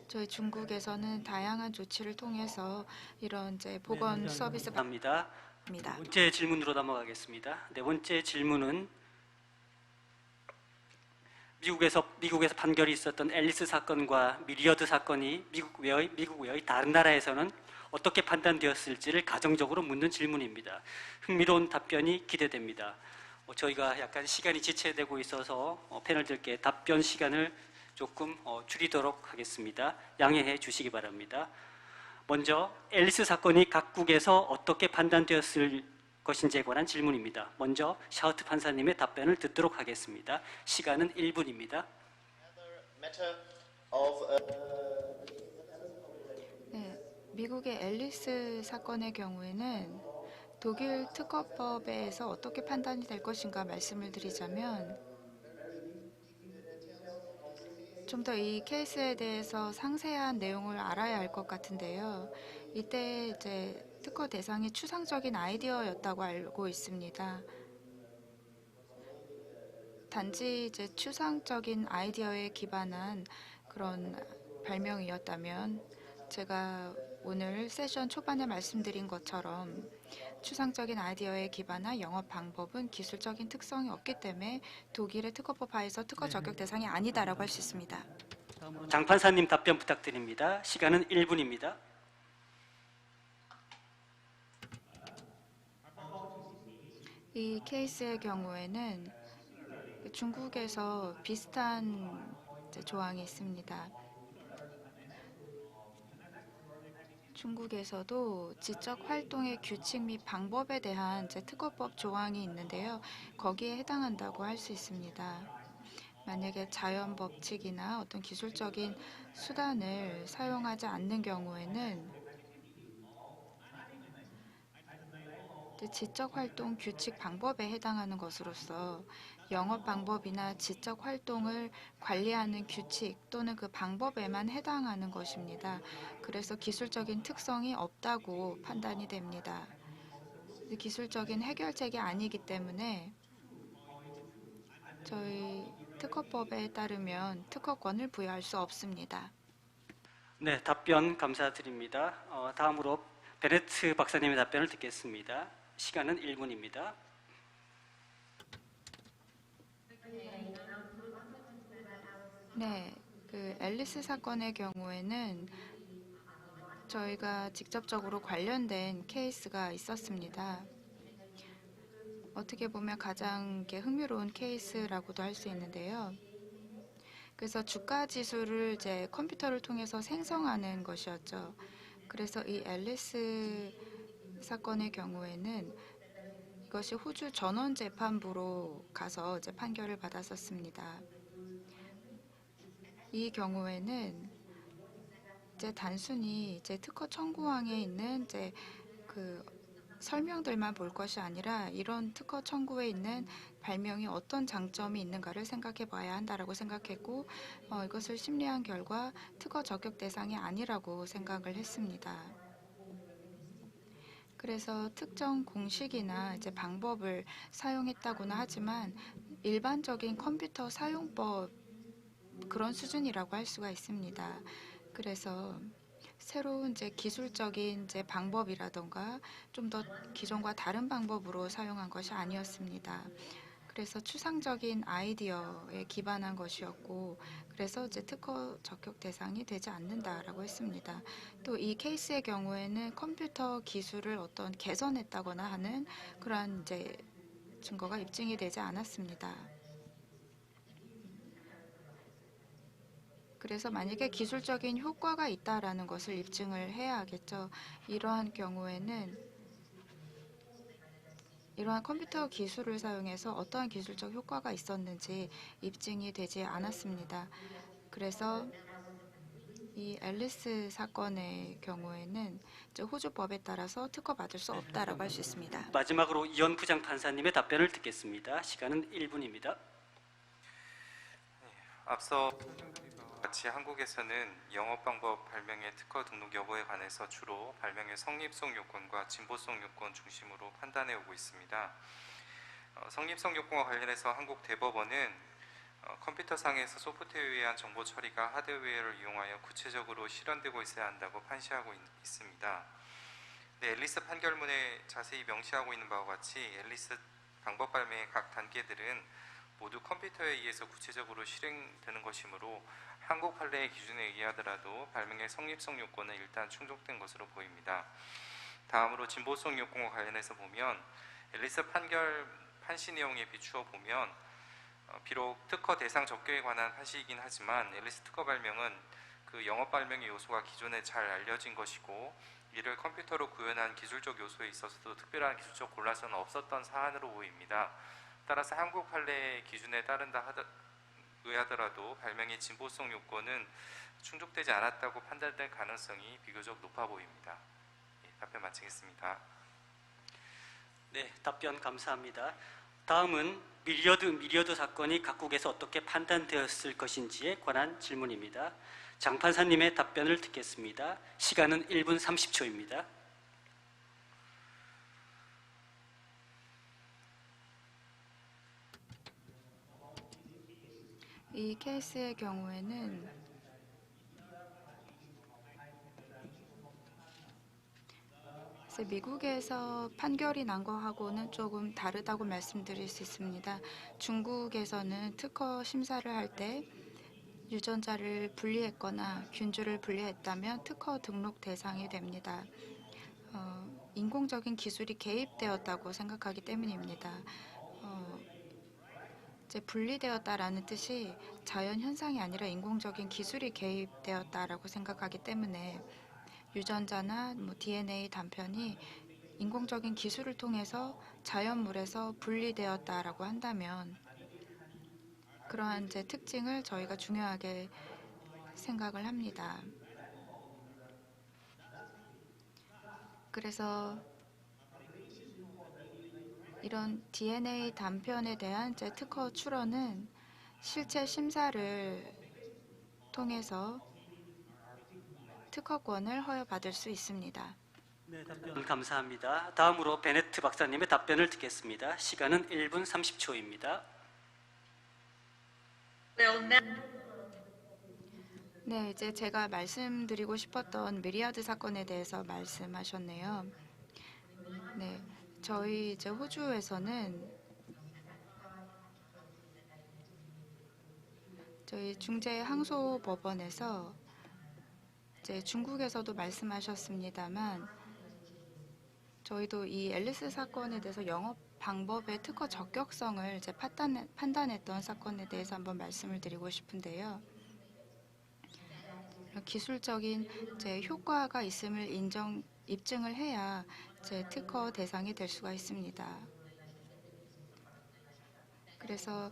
저희 중국에서는 다양한 조치를 통해서 이런 이제 보건 서비스 감사합니다. 네 번째 질문으로 넘어가겠습니다. 네 번째 질문은 미국에서 판결이 있었던 앨리스 사건과 미리어드 사건이 미국 외의 다른 나라에서는 어떻게 판단되었을지를 가정적으로 묻는 질문입니다. 흥미로운 답변이 기대됩니다. 저희가 약간 시간이 지체되고 있어서 패널들께 답변 시간을 조금 줄이도록 하겠습니다. 양해해 주시기 바랍니다. 먼저 앨리스 사건이 각국에서 어떻게 판단되었을 것인지에 관한 질문입니다. 먼저 샤우트 판사님의 답변을 듣도록 하겠습니다. 시간은 1분입니다. 네, 미국의 앨리스 사건의 경우에는 독일 특허법에서 어떻게 판단이 될 것인가 말씀을 드리자면 좀 더 이 케이스에 대해서 상세한 내용을 알아야 할 것 같은데요. 이때 이제 특허 대상이 추상적인 아이디어였다고 알고 있습니다. 단지 이제 추상적인 아이디어에 기반한 그런 발명이었다면 제가 오늘 세션 초반에 말씀드린 것처럼 추상적인 아이디어에 기반한 영업 방법은 기술적인 특성이 없기 때문에 독일의 특허법 하에서 특허 적격 대상이 아니다라고 할 수 있습니다. 장 판사님 답변 부탁드립니다. 시간은 1분입니다. 이 케이스의 경우에는 중국에서 비슷한 조항이 있습니다. 중국에서도 지적 활동의 규칙 및 방법에 대한 특허법 조항이 있는데요. 거기에 해당한다고 할 수 있습니다. 만약에 자연 법칙이나 어떤 기술적인 수단을 사용하지 않는 경우에는 지적 활동 규칙 방법에 해당하는 것으로서 영업 방법이나 지적 활동을 관리하는 규칙 또는 그 방법에만 해당하는 것입니다. 그래서 기술적인 특성이 없다고 판단이 됩니다. 기술적인 해결책이 아니기 때문에 저희 특허법에 따르면 특허권을 부여할 수 없습니다. 네, 답변 감사드립니다. 다음으로 베네트 박사님의 답변을 듣겠습니다. 시간은 1분입니다. 네, 그 앨리스 사건의 경우에는 저희가 직접적으로 관련된 케이스가 있었습니다. 어떻게 보면 가장 흥미로운 케이스라고도 할 수 있는데요. 그래서 주가 지수를 이제 컴퓨터를 통해서 생성하는 것이었죠. 그래서 이 앨리스 사건의 경우에는 이것이 호주 전원재판부로 가서 이제 판결을 받았었습니다. 이 경우에는 이제 단순히 이제 특허 청구항에 있는 이제 그 설명들만 볼 것이 아니라 이런 특허 청구에 있는 발명이 어떤 장점이 있는가를 생각해 봐야 한다라고 생각했고 이것을 심리한 결과 특허 적격 대상이 아니라고 생각을 했습니다. 그래서 특정 공식이나 이제 방법을 사용했다고는 하지만 일반적인 컴퓨터 사용법 그런 수준이라고 할 수가 있습니다. 그래서 새로운 이제 기술적인 이제 방법이라던가 좀 더 기존과 다른 방법으로 사용한 것이 아니었습니다. 그래서 추상적인 아이디어에 기반한 것이었고, 그래서 이제 특허 적격 대상이 되지 않는다라고 했습니다. 또 이 케이스의 경우에는 컴퓨터 기술을 어떤 개선했다거나 하는 그러한 이제 증거가 입증이 되지 않았습니다. 그래서 만약에 기술적인 효과가 있다라는 것을 입증을 해야 하겠죠. 이러한 경우에는 이러한 컴퓨터 기술을 사용해서 어떠한 기술적 효과가 있었는지 입증이 되지 않았습니다. 그래서 이 앨리스 사건의 경우에는 이제 호주 법에 따라서 특허받을 수 없다라고 할 수 있습니다. 마지막으로 이현 부장 판사님의 답변을 듣겠습니다. 시간은 1분입니다. 앞서 같이 한국에서는 영업 방법 발명의 특허 등록 여부에 관해서 주로 발명의 성립성 요건과 진보성 요건 중심으로 판단해 오고 있습니다. 성립성 요건과 관련해서 한국 대법원은 컴퓨터상에서 소프트웨어에 의한 정보 처리가 하드웨어를 이용하여 구체적으로 실현되고 있어야 한다고 판시하고 있습니다. 앨리스 판결문에 자세히 명시하고 있는 바와 같이 앨리스 방법 발명의 각 단계들은 모두 컴퓨터에 의해서 구체적으로 실행되는 것이므로 한국 판례의 기준에 의하더라도 발명의 성립성 요건은 일단 충족된 것으로 보입니다. 다음으로 진보성 요건과 관련해서 보면 앨리스 판결 판시 내용에 비추어 보면 비록 특허 대상 적격에 관한 판시이긴 하지만 앨리스 특허 발명은 그 영업 발명의 요소가 기존에 잘 알려진 것이고 이를 컴퓨터로 구현한 기술적 요소에 있어서도 특별한 기술적 곤란성은 없었던 사안으로 보입니다. 따라서 한국 판례의 기준에 따른다 의하더라도 발명의 진보성 요건은 충족되지 않았다고 판단될 가능성이 비교적 높아 보입니다. 답변 마치겠습니다. 네, 답변 감사합니다. 다음은 미리어드 사건이 각국에서 어떻게 판단되었을 것인지에 관한 질문입니다. 장 판사님의 답변을 듣겠습니다. 시간은 1분 30초입니다. 이 케이스의 경우에는 그래서 미국에서 판결이 난 거하고는 조금 다르다고 말씀드릴 수 있습니다. 중국에서는 특허 심사를 할 때 유전자를 분리했거나 균주를 분리했다면 특허 등록 대상이 됩니다. 인공적인 기술이 개입되었다고 생각하기 때문입니다. 이제 분리되었다라는 뜻이 자연 현상이 아니라 인공적인 기술이 개입되었다라고 생각하기 때문에 유전자나 DNA 단편이 인공적인 기술을 통해서 자연물에서 분리되었다라고 한다면 그러한 이제 특징을 저희가 중요하게 생각을 합니다. 그래서 이런 DNA 단편에 대한 이제 특허 출원은 실체 심사를 통해서 특허권을 허여받을 수 있습니다. 네, 답변 감사합니다. 다음으로 베네트 박사님의 답변을 듣겠습니다. 시간은 1분 30초입니다. 네, 이제 제가 말씀드리고 싶었던 미리아드 사건에 대해서 말씀하셨네요. 네, 저희 이제 호주에서는 저희 중재 항소 법원에서 이제 중국에서도 말씀하셨습니다만 저희도 이 앨리스 사건에 대해서 영업 방법의 특허 적격성을 이제 판단했던 사건에 대해서 한번 말씀을 드리고 싶은데요. 기술적인 이제 효과가 있음을 입증을 해야 이제 특허 대상이 될 수가 있습니다. 그래서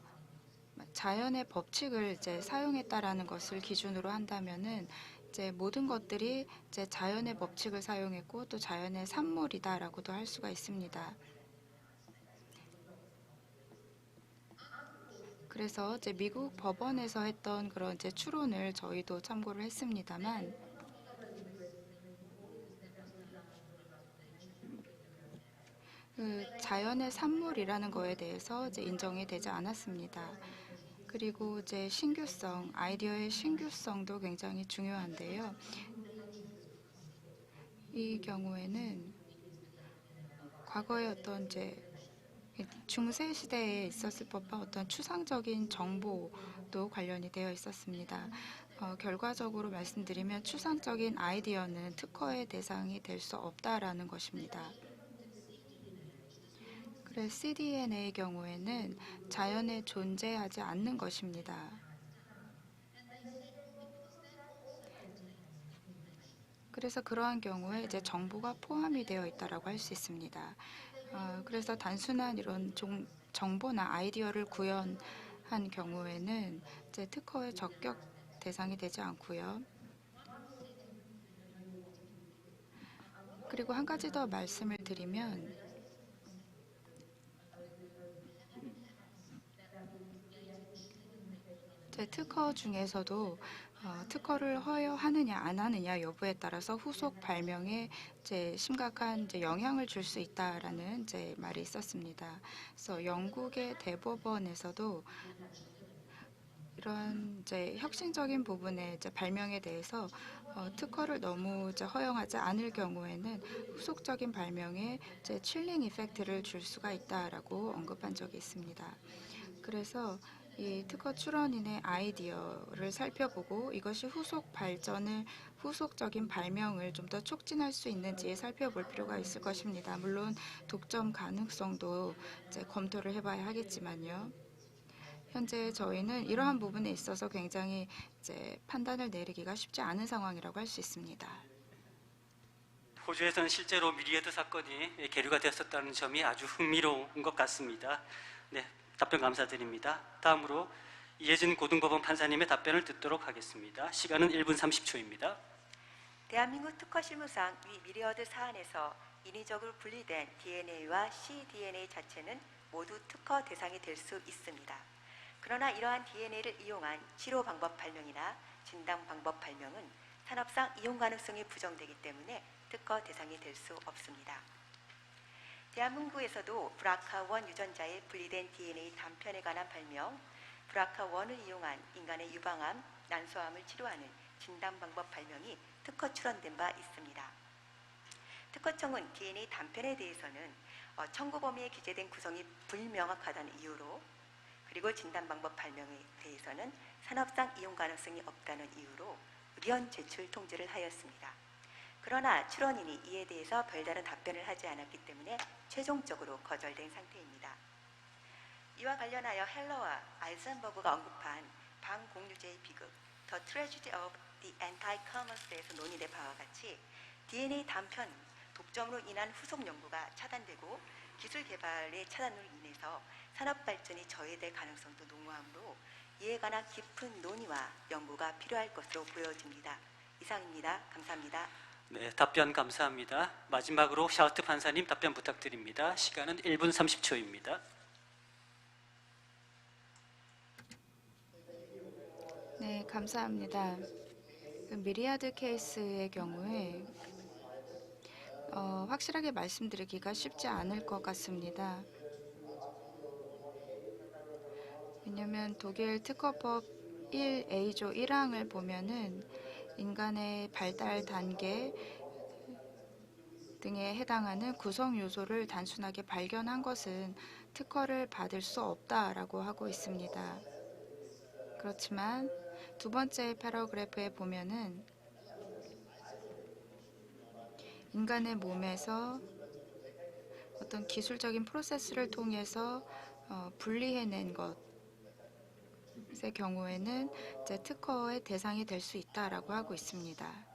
자연의 법칙을 이제 사용했다라는 것을 기준으로 한다면은 이제 모든 것들이 이제 자연의 법칙을 사용했고 또 자연의 산물이다라고도 할 수가 있습니다. 그래서 이제 미국 법원에서 했던 그런 이제 추론을 저희도 참고를 했습니다만 그 자연의 산물이라는 거에 대해서 이제 인정이 되지 않았습니다. 그리고 이제 신규성, 아이디어의 신규성도 굉장히 중요한데요. 이 경우에는 과거의 어떤 이제 중세 시대에 있었을 법한 어떤 추상적인 정보도 관련이 되어 있었습니다. 결과적으로 말씀드리면 추상적인 아이디어는 특허의 대상이 될 수 없다라는 것입니다. 그래서 cDNA의 경우에는 자연에 존재하지 않는 것입니다. 그래서 그러한 경우에 이제 정보가 포함이 되어 있다라고 할 수 있습니다. 그래서 단순한 이런 정보나 아이디어를 구현한 경우에는 이제 특허의 적격 대상이 되지 않고요. 그리고 한 가지 더 말씀을 드리면 제 특허 중에서도 특허를 허여하느냐 안 하느냐 여부에 따라서 후속 발명에 이제 심각한 이제 영향을 줄 수 있다라는 이제 말이 있었습니다. 그래서 영국의 대법원에서도 이런 이제 혁신적인 부분의 이제 발명에 대해서 특허를 너무 이제 허용하지 않을 경우에는 후속적인 발명에 이제 칠링 이펙트를 줄 수가 있다라고 언급한 적이 있습니다. 그래서 이 특허 출원인의 아이디어를 살펴보고 이것이 후속적인 발명을 좀 더 촉진할 수 있는지 살펴볼 필요가 있을 것입니다. 물론 독점 가능성도 이제 검토를 해봐야 하겠지만요. 현재 저희는 이러한 부분에 있어서 굉장히 이제 판단을 내리기가 쉽지 않은 상황이라고 할 수 있습니다. 호주에서는 실제로 미리에드 사건이 계류가 되었었다는 점이 아주 흥미로운 것 같습니다. 네, 답변 감사드립니다. 다음으로 이혜진 고등법원 판사님의 답변을 듣도록 하겠습니다. 시간은 1분 30초입니다. 대한민국 특허실무상 위 미리어드 사안에서 인위적으로 분리된 DNA와 cDNA 자체는 모두 특허 대상이 될 수 있습니다. 그러나 이러한 DNA를 이용한 치료 방법 발명이나 진단 방법 발명은 산업상 이용 가능성이 부정되기 때문에 특허 대상이 될 수 없습니다. 대한민국에서도 브라카1 유전자의 분리된 DNA 단편에 관한 발명, 브라카1을 이용한 인간의 유방암, 난소암을 치료하는 진단 방법 발명이 특허 출원된 바 있습니다. 특허청은 DNA 단편에 대해서는 청구 범위에 기재된 구성이 불명확하다는 이유로, 그리고 진단 방법 발명에 대해서는 산업상 이용 가능성이 없다는 이유로 의견 제출 통지를 하였습니다. 그러나 출원인이 이에 대해서 별다른 답변을 하지 않았기 때문에 최종적으로 거절된 상태입니다. 이와 관련하여 헬러와 아이젠버그가 언급한 반공유제의 비극, The Tragedy of the Anti-Common스에서 논의된 바와 같이 DNA 단편 독점으로 인한 후속 연구가 차단되고 기술 개발의 차단으로 인해서 산업 발전이 저해될 가능성도 농후하므로 이에 관한 깊은 논의와 연구가 필요할 것으로 보여집니다. 이상입니다. 감사합니다. 네, 답변 감사합니다. 마지막으로 샤우트 판사님 답변 부탁드립니다. 시간은 1분 30초입니다. 네, 감사합니다. 그 미리아드 케이스의 경우에 확실하게 말씀드리기가 쉽지 않을 것 같습니다. 왜냐하면 독일 특허법 1A조 1항을 보면은 인간의 발달 단계 등에 해당하는 구성 요소를 단순하게 발견한 것은 특허를 받을 수 없다라고 하고 있습니다. 그렇지만 두 번째 패러그래프에 보면은 인간의 몸에서 어떤 기술적인 프로세스를 통해서 분리해낸 것의 경우에는 이제 특허의 대상이 될 수 있다라고 하고 있습니다.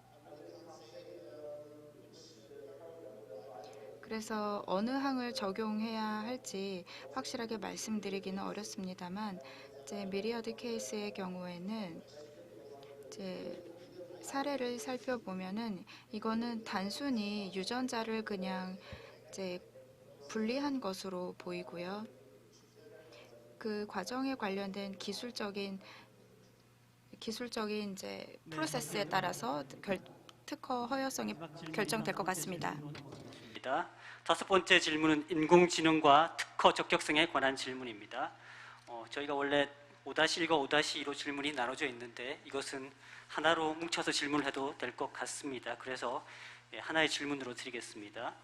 그래서 어느 항을 적용해야 할지 확실하게 말씀드리기는 어렵습니다만, 이제 미리어드 케이스의 경우에는 이제 사례를 살펴보면은 이거는 단순히 유전자를 그냥 이제 분리한 것으로 보이고요. 그 과정에 관련된 기술적인 이제 프로세스에 따라서 특허 허용성이 결정될 것 같습니다. 다섯 번째 질문은 인공지능과 특허 적격성에 관한 질문입니다. 저희가 원래 5-1과 5-2로 질문이 나눠져 있는데 이것은 하나로 뭉쳐서 질문을 해도 될 것 같습니다. 그래서 하나의 질문으로 드리겠습니다.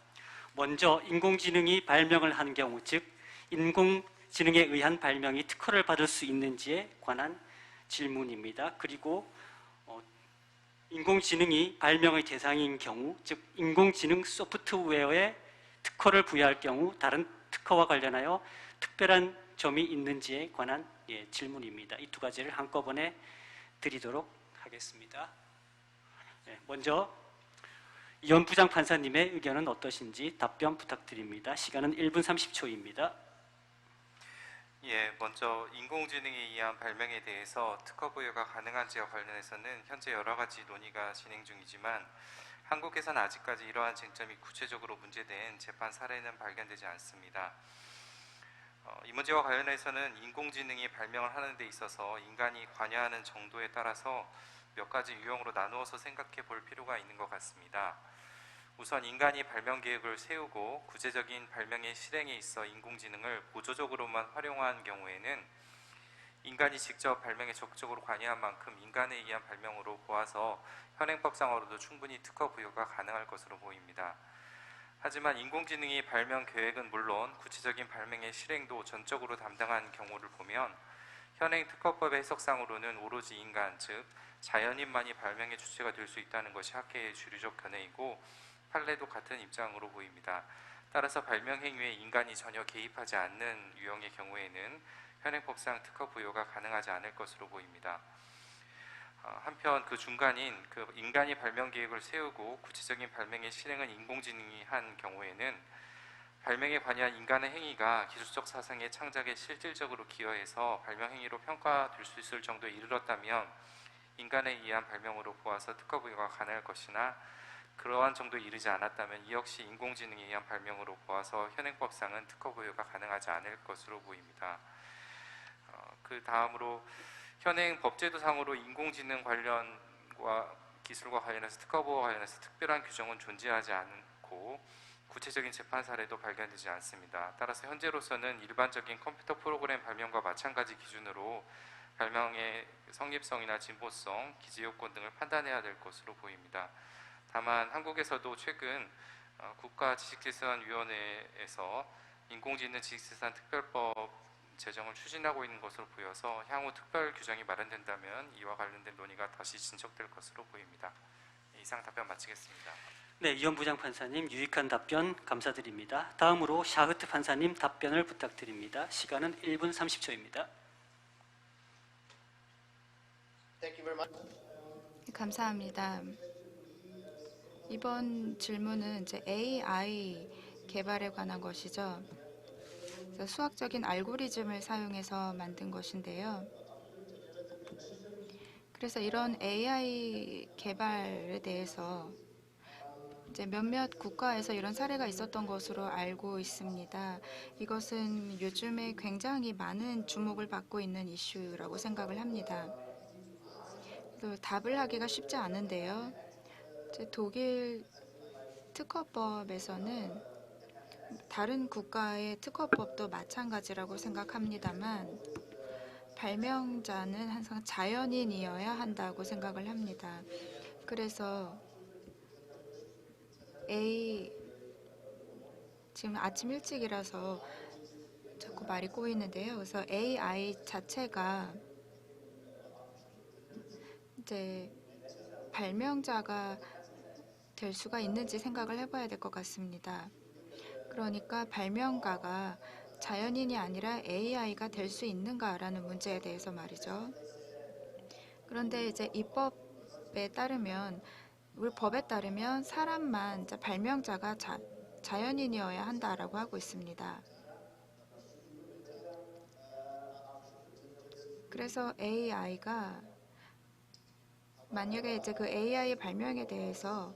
먼저 인공지능이 발명을 하는 경우, 즉 인공지능에 의한 발명이 특허를 받을 수 있는지에 관한 질문입니다. 그리고 인공지능이 발명의 대상인 경우, 즉 인공지능 소프트웨어에 특허를 부여할 경우 다른 특허와 관련하여 특별한 점이 있는지에 관한 질문입니다. 이 두 가지를 한꺼번에 드리도록 하겠습니다. 먼저 이현 부장판사님의 의견은 어떠신지 답변 부탁드립니다. 시간은 1분 30초입니다. 예, 먼저 인공지능에 의한 발명에 대해서 특허 부여가 가능한지와 관련해서는 현재 여러 가지 논의가 진행 중이지만 한국에서는 아직까지 이러한 쟁점이 구체적으로 문제된 재판 사례는 발견되지 않습니다. 이 문제와 관련해서는 인공지능이 발명을 하는 데 있어서 인간이 관여하는 정도에 따라서 몇 가지 유형으로 나누어서 생각해 볼 필요가 있는 것 같습니다. 우선 인간이 발명 계획을 세우고 구체적인 발명의 실행에 있어 인공지능을 보조적으로만 활용한 경우에는 인간이 직접 발명에 적극적으로 관여한 만큼 인간에 의한 발명으로 보아서 현행법상으로도 충분히 특허 부여가 가능할 것으로 보입니다. 하지만 인공지능이 발명 계획은 물론 구체적인 발명의 실행도 전적으로 담당한 경우를 보면 현행 특허법의 해석상으로는 오로지 인간, 즉 자연인만이 발명의 주체가 될 수 있다는 것이 학계의 주류적 견해이고 판례도 같은 입장으로 보입니다. 따라서 발명 행위에 인간이 전혀 개입하지 않는 유형의 경우에는 현행법상 특허 부여가 가능하지 않을 것으로 보입니다. 한편 그 중간인 인간이 발명 계획을 세우고 구체적인 발명의 실행은 인공지능이 한 경우에는 발명에 관여한 인간의 행위가 기술적 사상의 창작에 실질적으로 기여해서 발명 행위로 평가될 수 있을 정도에 이르렀다면 인간에 의한 발명으로 보아서 특허 부여가 가능할 것이나 그러한 정도에 이르지 않았다면 이 역시 인공지능에 의한 발명으로 보아서 현행법상은 특허 부여가 가능하지 않을 것으로 보입니다. 그 다음으로 현행 법제도상으로 인공지능 관련과 기술과 관련해서 특허 보호와 관련해서 특별한 규정은 존재하지 않고 구체적인 재판 사례도 발견되지 않습니다. 따라서 현재로서는 일반적인 컴퓨터 프로그램 발명과 마찬가지 기준으로 발명의 성립성이나 진보성, 기재 요건 등을 판단해야 될 것으로 보입니다. 다만 한국에서도 최근 국가지식재산위원회에서 인공지능 지식재산 특별법 제정을 추진하고 있는 것으로 보여서 향후 특별 규정이 마련된다면 이와 관련된 논의가 다시 진척될 것으로 보입니다. 이상 답변 마치겠습니다. 네, 이현 부장판사님 유익한 답변 감사드립니다. 다음으로 샤흐트 판사님 답변을 부탁드립니다. 시간은 1분 30초입니다. Thank you very much. 감사합니다. 이번 질문은 이제 AI 개발에 관한 것이죠. 그래서 수학적인 알고리즘을 사용해서 만든 것인데요. 그래서 이런 AI 개발에 대해서 이제 몇몇 국가에서 이런 사례가 있었던 것으로 알고 있습니다. 이것은 요즘에 굉장히 많은 주목을 받고 있는 이슈라고 생각을 합니다. 또 답을 하기가 쉽지 않은데요. 이제 독일 특허법에서는 다른 국가의 특허법도 마찬가지라고 생각합니다만 발명자는 항상 자연인이어야 한다고 생각을 합니다. 그래서 지금 아침 일찍이라서 자꾸 말이 꼬이는데요. 그래서 AI 자체가 이제 발명자가 될 수가 있는지 생각을 해봐야 될 것 같습니다. 그러니까 발명가가 자연인이 아니라 AI가 될 수 있는가라는 문제에 대해서 말이죠. 그런데 이제 입법에 따르면 우리 법에 따르면 사람만 이제 발명자가 자연인이어야 한다라고 하고 있습니다. 그래서 AI가 만약에 이제 그 AI 발명에 대해서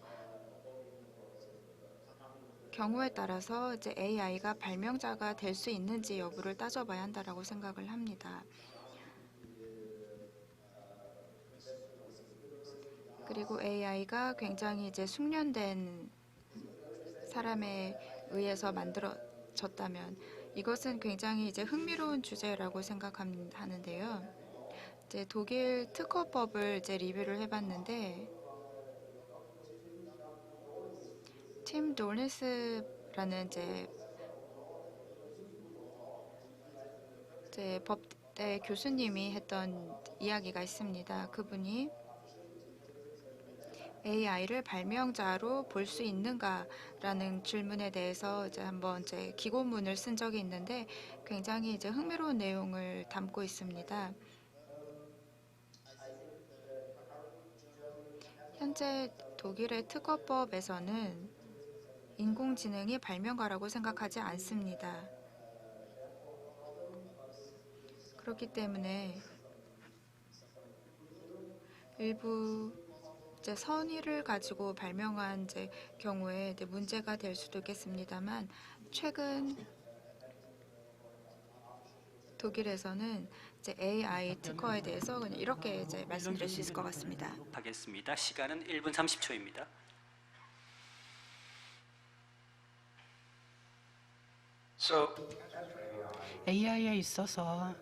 경우에 따라서 이제 AI가 발명자가 될 수 있는지 여부를 따져봐야 한다라고 생각을 합니다. 그리고 AI가 굉장히 이제 숙련된 사람에 의해서 만들어졌다면 이것은 굉장히 이제 흥미로운 주제라고 생각하는데요. 이제 독일 특허법을 이제 리뷰를 해봤는데 팀 돌리스라는 이제 법대 교수님이 했던 이야기가 있습니다. 그분이 AI를 발명자로 볼 수 있는가라는 질문에 대해서 이제 한번 이제 기고문을 쓴 적이 있는데 굉장히 이제 흥미로운 내용을 담고 있습니다. 현재 독일의 특허법에서는 인공지능이 발명가라고 생각하지 않습니다. 그렇기 때문에 일부 이제 선의를 가지고 발명한 이제 경우에 이제 문제가 될 수도 있겠습니다만 최근 독일에서는 이제 AI 특허에 대해서 그냥 이렇게 이제 말씀드릴 수 있을 것 같습니다. 하겠습니다. 시간은 1분 30초입니다. AI에 있어서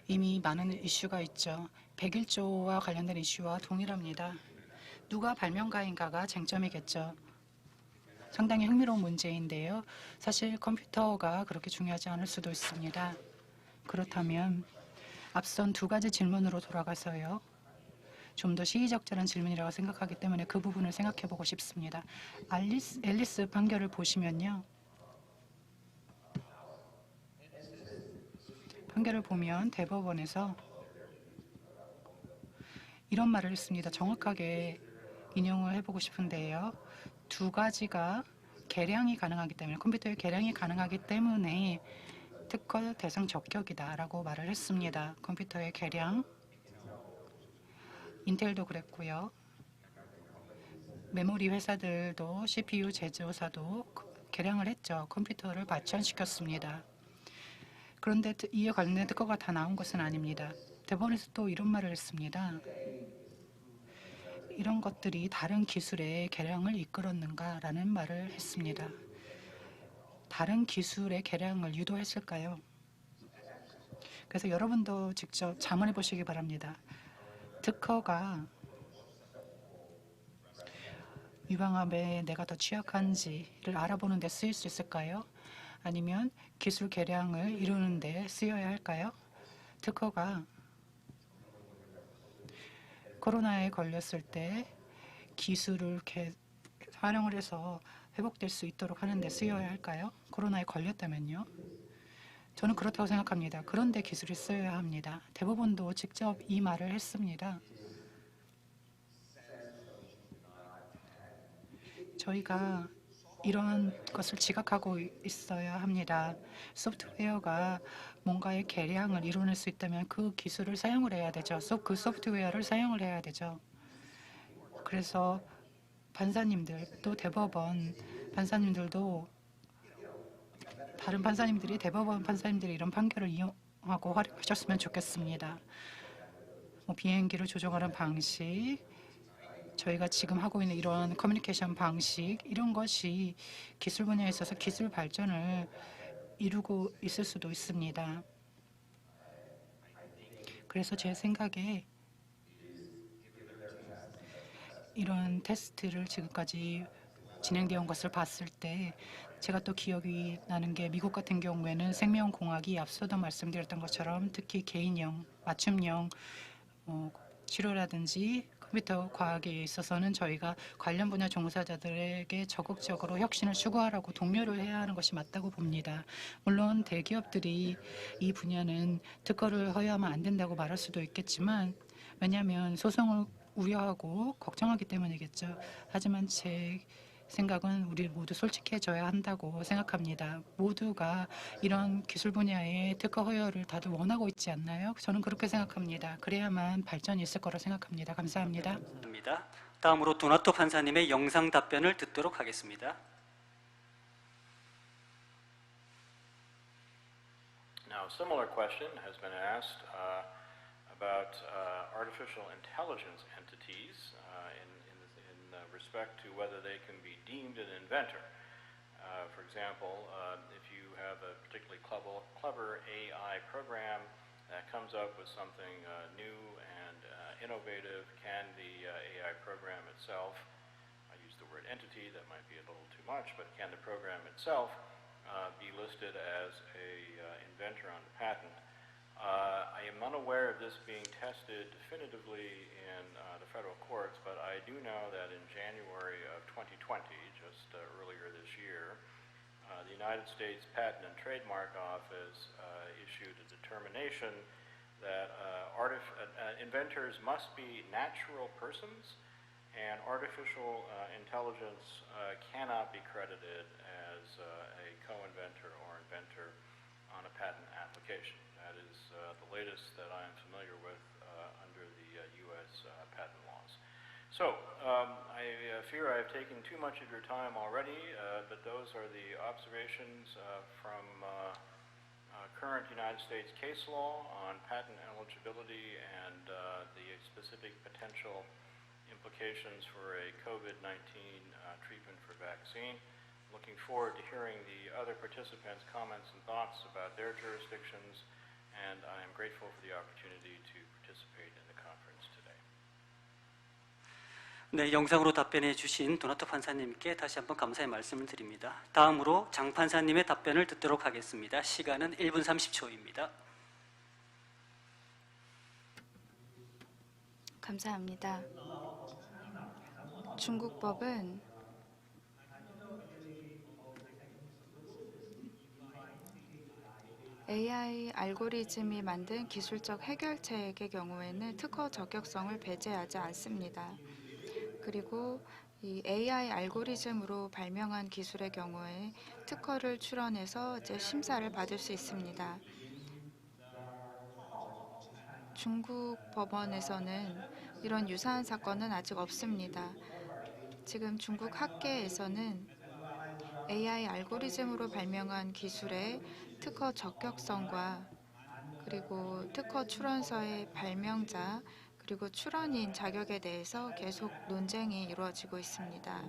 이미 많은 이슈가 있죠. 101조와 관련된 이슈와 동일합니다. 누가 발명가인가가 쟁점이겠죠. 상당히 흥미로운 문제인데요. 사실 컴퓨터가 그렇게 중요하지 않을 수도 있습니다. 그렇다면 앞선 두 가지 질문으로 돌아가서요. 좀 더 시의적절한 질문이라고 생각하기 때문에 그 부분을 생각해 보고 싶습니다. 앨리스 판결을 보시면요. 판결을 보면 대법원에서 이런 말을 했습니다. 정확하게 인용을 해보고 싶은데요. 두 가지가 개량이 가능하기 때문에 컴퓨터의 개량이 가능하기 때문에 특허 대상 적격이다라고 말을 했습니다. 컴퓨터의 개량, 인텔도 그랬고요. 메모리 회사들도 CPU 제조사도 개량을 했죠. 컴퓨터를 발전시켰습니다. 그런데 이에 관련된 특허가 다 나온 것은 아닙니다. 대법원에서 또 이런 말을 했습니다. 이런 것들이 다른 기술의 개량을 이끌었는가라는 말을 했습니다. 다른 기술의 개량을 유도했을까요? 그래서 여러분도 직접 자문해 보시기 바랍니다. 특허가 유방암에 내가 더 취약한지를 알아보는 데 쓰일 수 있을까요? 아니면 기술 개량을 이루는 데 쓰여야 할까요? 특허가 코로나에 걸렸을 때 기술을 활용을 해서 회복될 수 있도록 하는 데 쓰여야 할까요? 코로나에 걸렸다면요? 저는 그렇다고 생각합니다. 그런데 기술이 쓰여야 합니다. 대법원도 직접 이 말을 했습니다. 저희가 이런 것을 지각하고 있어야 합니다. 소프트웨어가 뭔가의 개량을 이뤄낼 수 있다면 그 기술을 사용을 해야 되죠. 그 소프트웨어를 사용을 해야 되죠. 그래서 판사님들, 또 대법원 판사님들도 다른 판사님들이 대법원 판사님들이 이런 판결을 이용하고 활용하셨으면 좋겠습니다. 비행기를 조종하는 방식, 저희가 지금 하고 있는 이런 커뮤니케이션 방식, 이런 것이 기술 분야에 있어서 기술 발전을 이루고 있을 수도 있습니다. 그래서 제 생각에 이런 테스트를 지금까지 진행되어 온 것을 봤을 때 제가 또 기억이 나는 게 미국 같은 경우에는 생명공학이 앞서도 말씀드렸던 것처럼 특히 개인형, 맞춤형 치료라든지 컴퓨터 과학에 있어서는 저희가 관련 분야 종사자들에게 적극적으로 혁신을 추구하라고 독려를 해야 하는 것이 맞다고 봅니다. 물론 대기업들이 이 분야는 특허를 허용하면 안 된다고 말할 수도 있겠지만 왜냐하면 소송을 우려하고 걱정하기 때문이겠죠. 하지만 제 생각은 우리 모두 솔직해져야 한다고 생각합니다. 모두가 이런 기술 분야의 특허 허용을 다들 원하고 있지 않나요? 저는 그렇게 생각합니다. 그래야만 발전이 있을 거라 생각합니다. 감사합니다. 감사합니다. 다음으로 도나토 판사님의 영상 답변을 듣도록 하겠습니다. Now, a similar question has been asked about artificial intelligence entities in respect to whether they can be deemed an inventor. For example, if you have a particularly clever AI program that comes up with something new and innovative, can the AI program itself, I use the word entity, that might be a little too much, but can the program itself be listed as a inventor on the patent? I am unaware of this being tested definitively in the federal courts, but I do know that in January of 2020, just earlier this year, the United States Patent and Trademark Office issued a determination that inventors must be natural persons, and artificial intelligence cannot be credited as a co-inventor or inventor on a patent application. That is the latest that I am familiar with under the U.S. patent laws. So I fear I have taken too much of your time already, but those are the observations from current United States case law on patent eligibility and the specific potential implications for a COVID-19 treatment for vaccine. Looking forward to hearing the other participants' comments and thoughts about their jurisdictions, and I am grateful for the opportunity to participate in the conference today. 네, 영상으로 답변해 주신 도나토 판사님께 다시 한번 감사의 말씀을 드립니다. 다음으로 장 판사님의 답변을 듣도록 하겠습니다. 시간은 1분 30초입니다. 감사합니다. 중국 법은 AI 알고리즘이 만든 기술적 해결책의 경우에는 특허 적격성을 배제하지 않습니다. 그리고 이 AI 알고리즘으로 발명한 기술의 경우에 특허를 출원해서 이제 심사를 받을 수 있습니다. 중국 법원에서는 이런 유사한 사건은 아직 없습니다. 지금 중국 학계에서는 AI 알고리즘으로 발명한 기술의 특허 적격성과 그리고 특허 출원서의 발명자 그리고 출원인 자격에 대해서 계속 논쟁이 이루어지고 있습니다.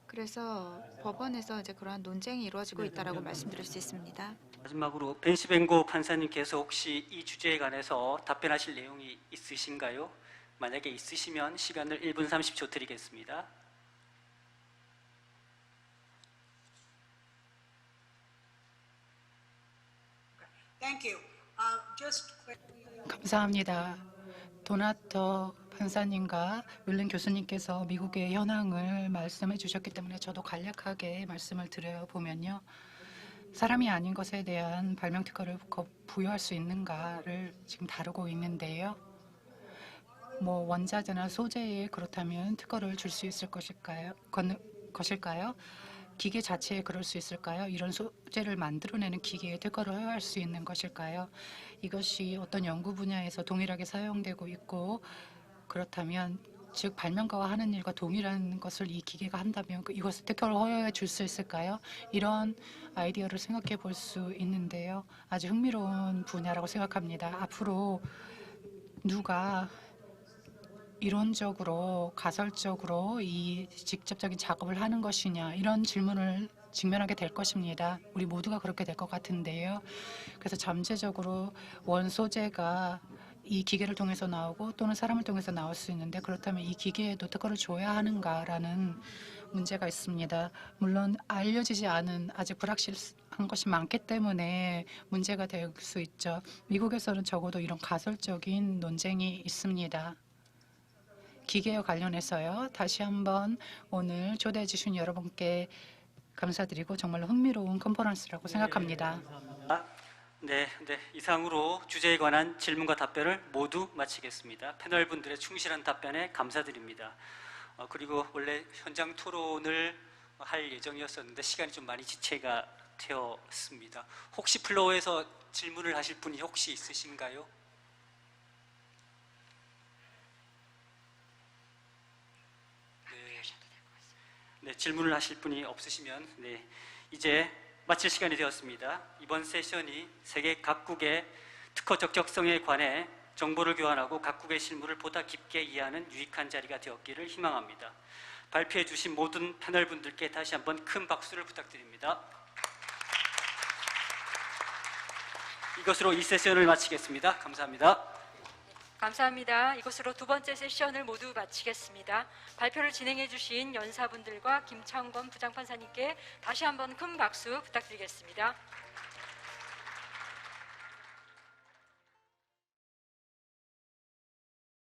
그래서 법원에서 이제 그러한 논쟁이 이루어지고 있다라고 말씀드릴 수 있습니다. 마지막으로 벤시뱅고 판사님께서 혹시 이 주제에 관해서 답변하실 내용이 있으신가요? 만약에 있으시면 시간을 1분 30초 드리겠습니다. Thank you. Just quickly. 감사합니다. 도나터 판사님과 윌린 교수님께서 미국의 현황을 말씀해 주셨기 때문에 저도 간략하게 말씀을 드려 보면요. 사람이 아닌 것에 대한 발명 특허를 부여할 수 있는가를 지금 다루고 있는데요. 뭐 원자재나 소재에 그렇다면 특허를 줄 수 있을 것일까요? 기계 자체에 그럴 수 있을까요? 이런 소재를 만들어내는 기계에 특허를 허용할 수 있는 것일까요? 이것이 어떤 연구 분야에서 동일하게 사용되고 있고 그렇다면 즉 발명가가 하는 일과 동일한 것을 이 기계가 한다면 이것을 특허를 허용해 줄 수 있을까요? 이런 아이디어를 생각해 볼 수 있는데요. 아주 흥미로운 분야라고 생각합니다. 앞으로 누가 이론적으로 가설적으로 이 직접적인 작업을 하는 것이냐 이런 질문을 직면하게 될 것입니다. 우리 모두가 그렇게 될 것 같은데요. 그래서 잠재적으로 원 소재가 이 기계를 통해서 나오고 또는 사람을 통해서 나올 수 있는데 그렇다면 이 기계에도 특허를 줘야 하는가라는 문제가 있습니다. 물론 알려지지 않은 아직 불확실한 것이 많기 때문에 문제가 될 수 있죠. 미국에서는 적어도 이런 가설적인 논쟁이 있습니다. 기계와 관련해서요. 다시 한번 오늘 초대해 주신 여러분께 감사드리고 정말로 흥미로운 컨퍼런스라고 생각합니다. 네, 이상으로 주제에 관한 질문과 답변을 모두 마치겠습니다. 패널 분들의 충실한 답변에 감사드립니다. 그리고 원래 현장 토론을 할 예정이었었는데 시간이 좀 많이 지체가 되었습니다. 혹시 플로어에서 질문을 하실 분이 혹시 있으신가요? 네, 질문을 하실 분이 없으시면 이제 마칠 시간이 되었습니다. 이번 세션이 세계 각국의 특허 적격성에 관해 정보를 교환하고 각국의 실무를 보다 깊게 이해하는 유익한 자리가 되었기를 희망합니다. 발표해 주신 모든 패널 분들께 다시 한번 큰 박수를 부탁드립니다. 이것으로 이 세션을 마치겠습니다. 감사합니다. 감사합니다. 이것으로 두 번째 세션을 모두 마치겠습니다. 발표를 진행해 주신 연사분들과 김창권 부장판사님께 다시 한번 큰 박수 부탁드리겠습니다.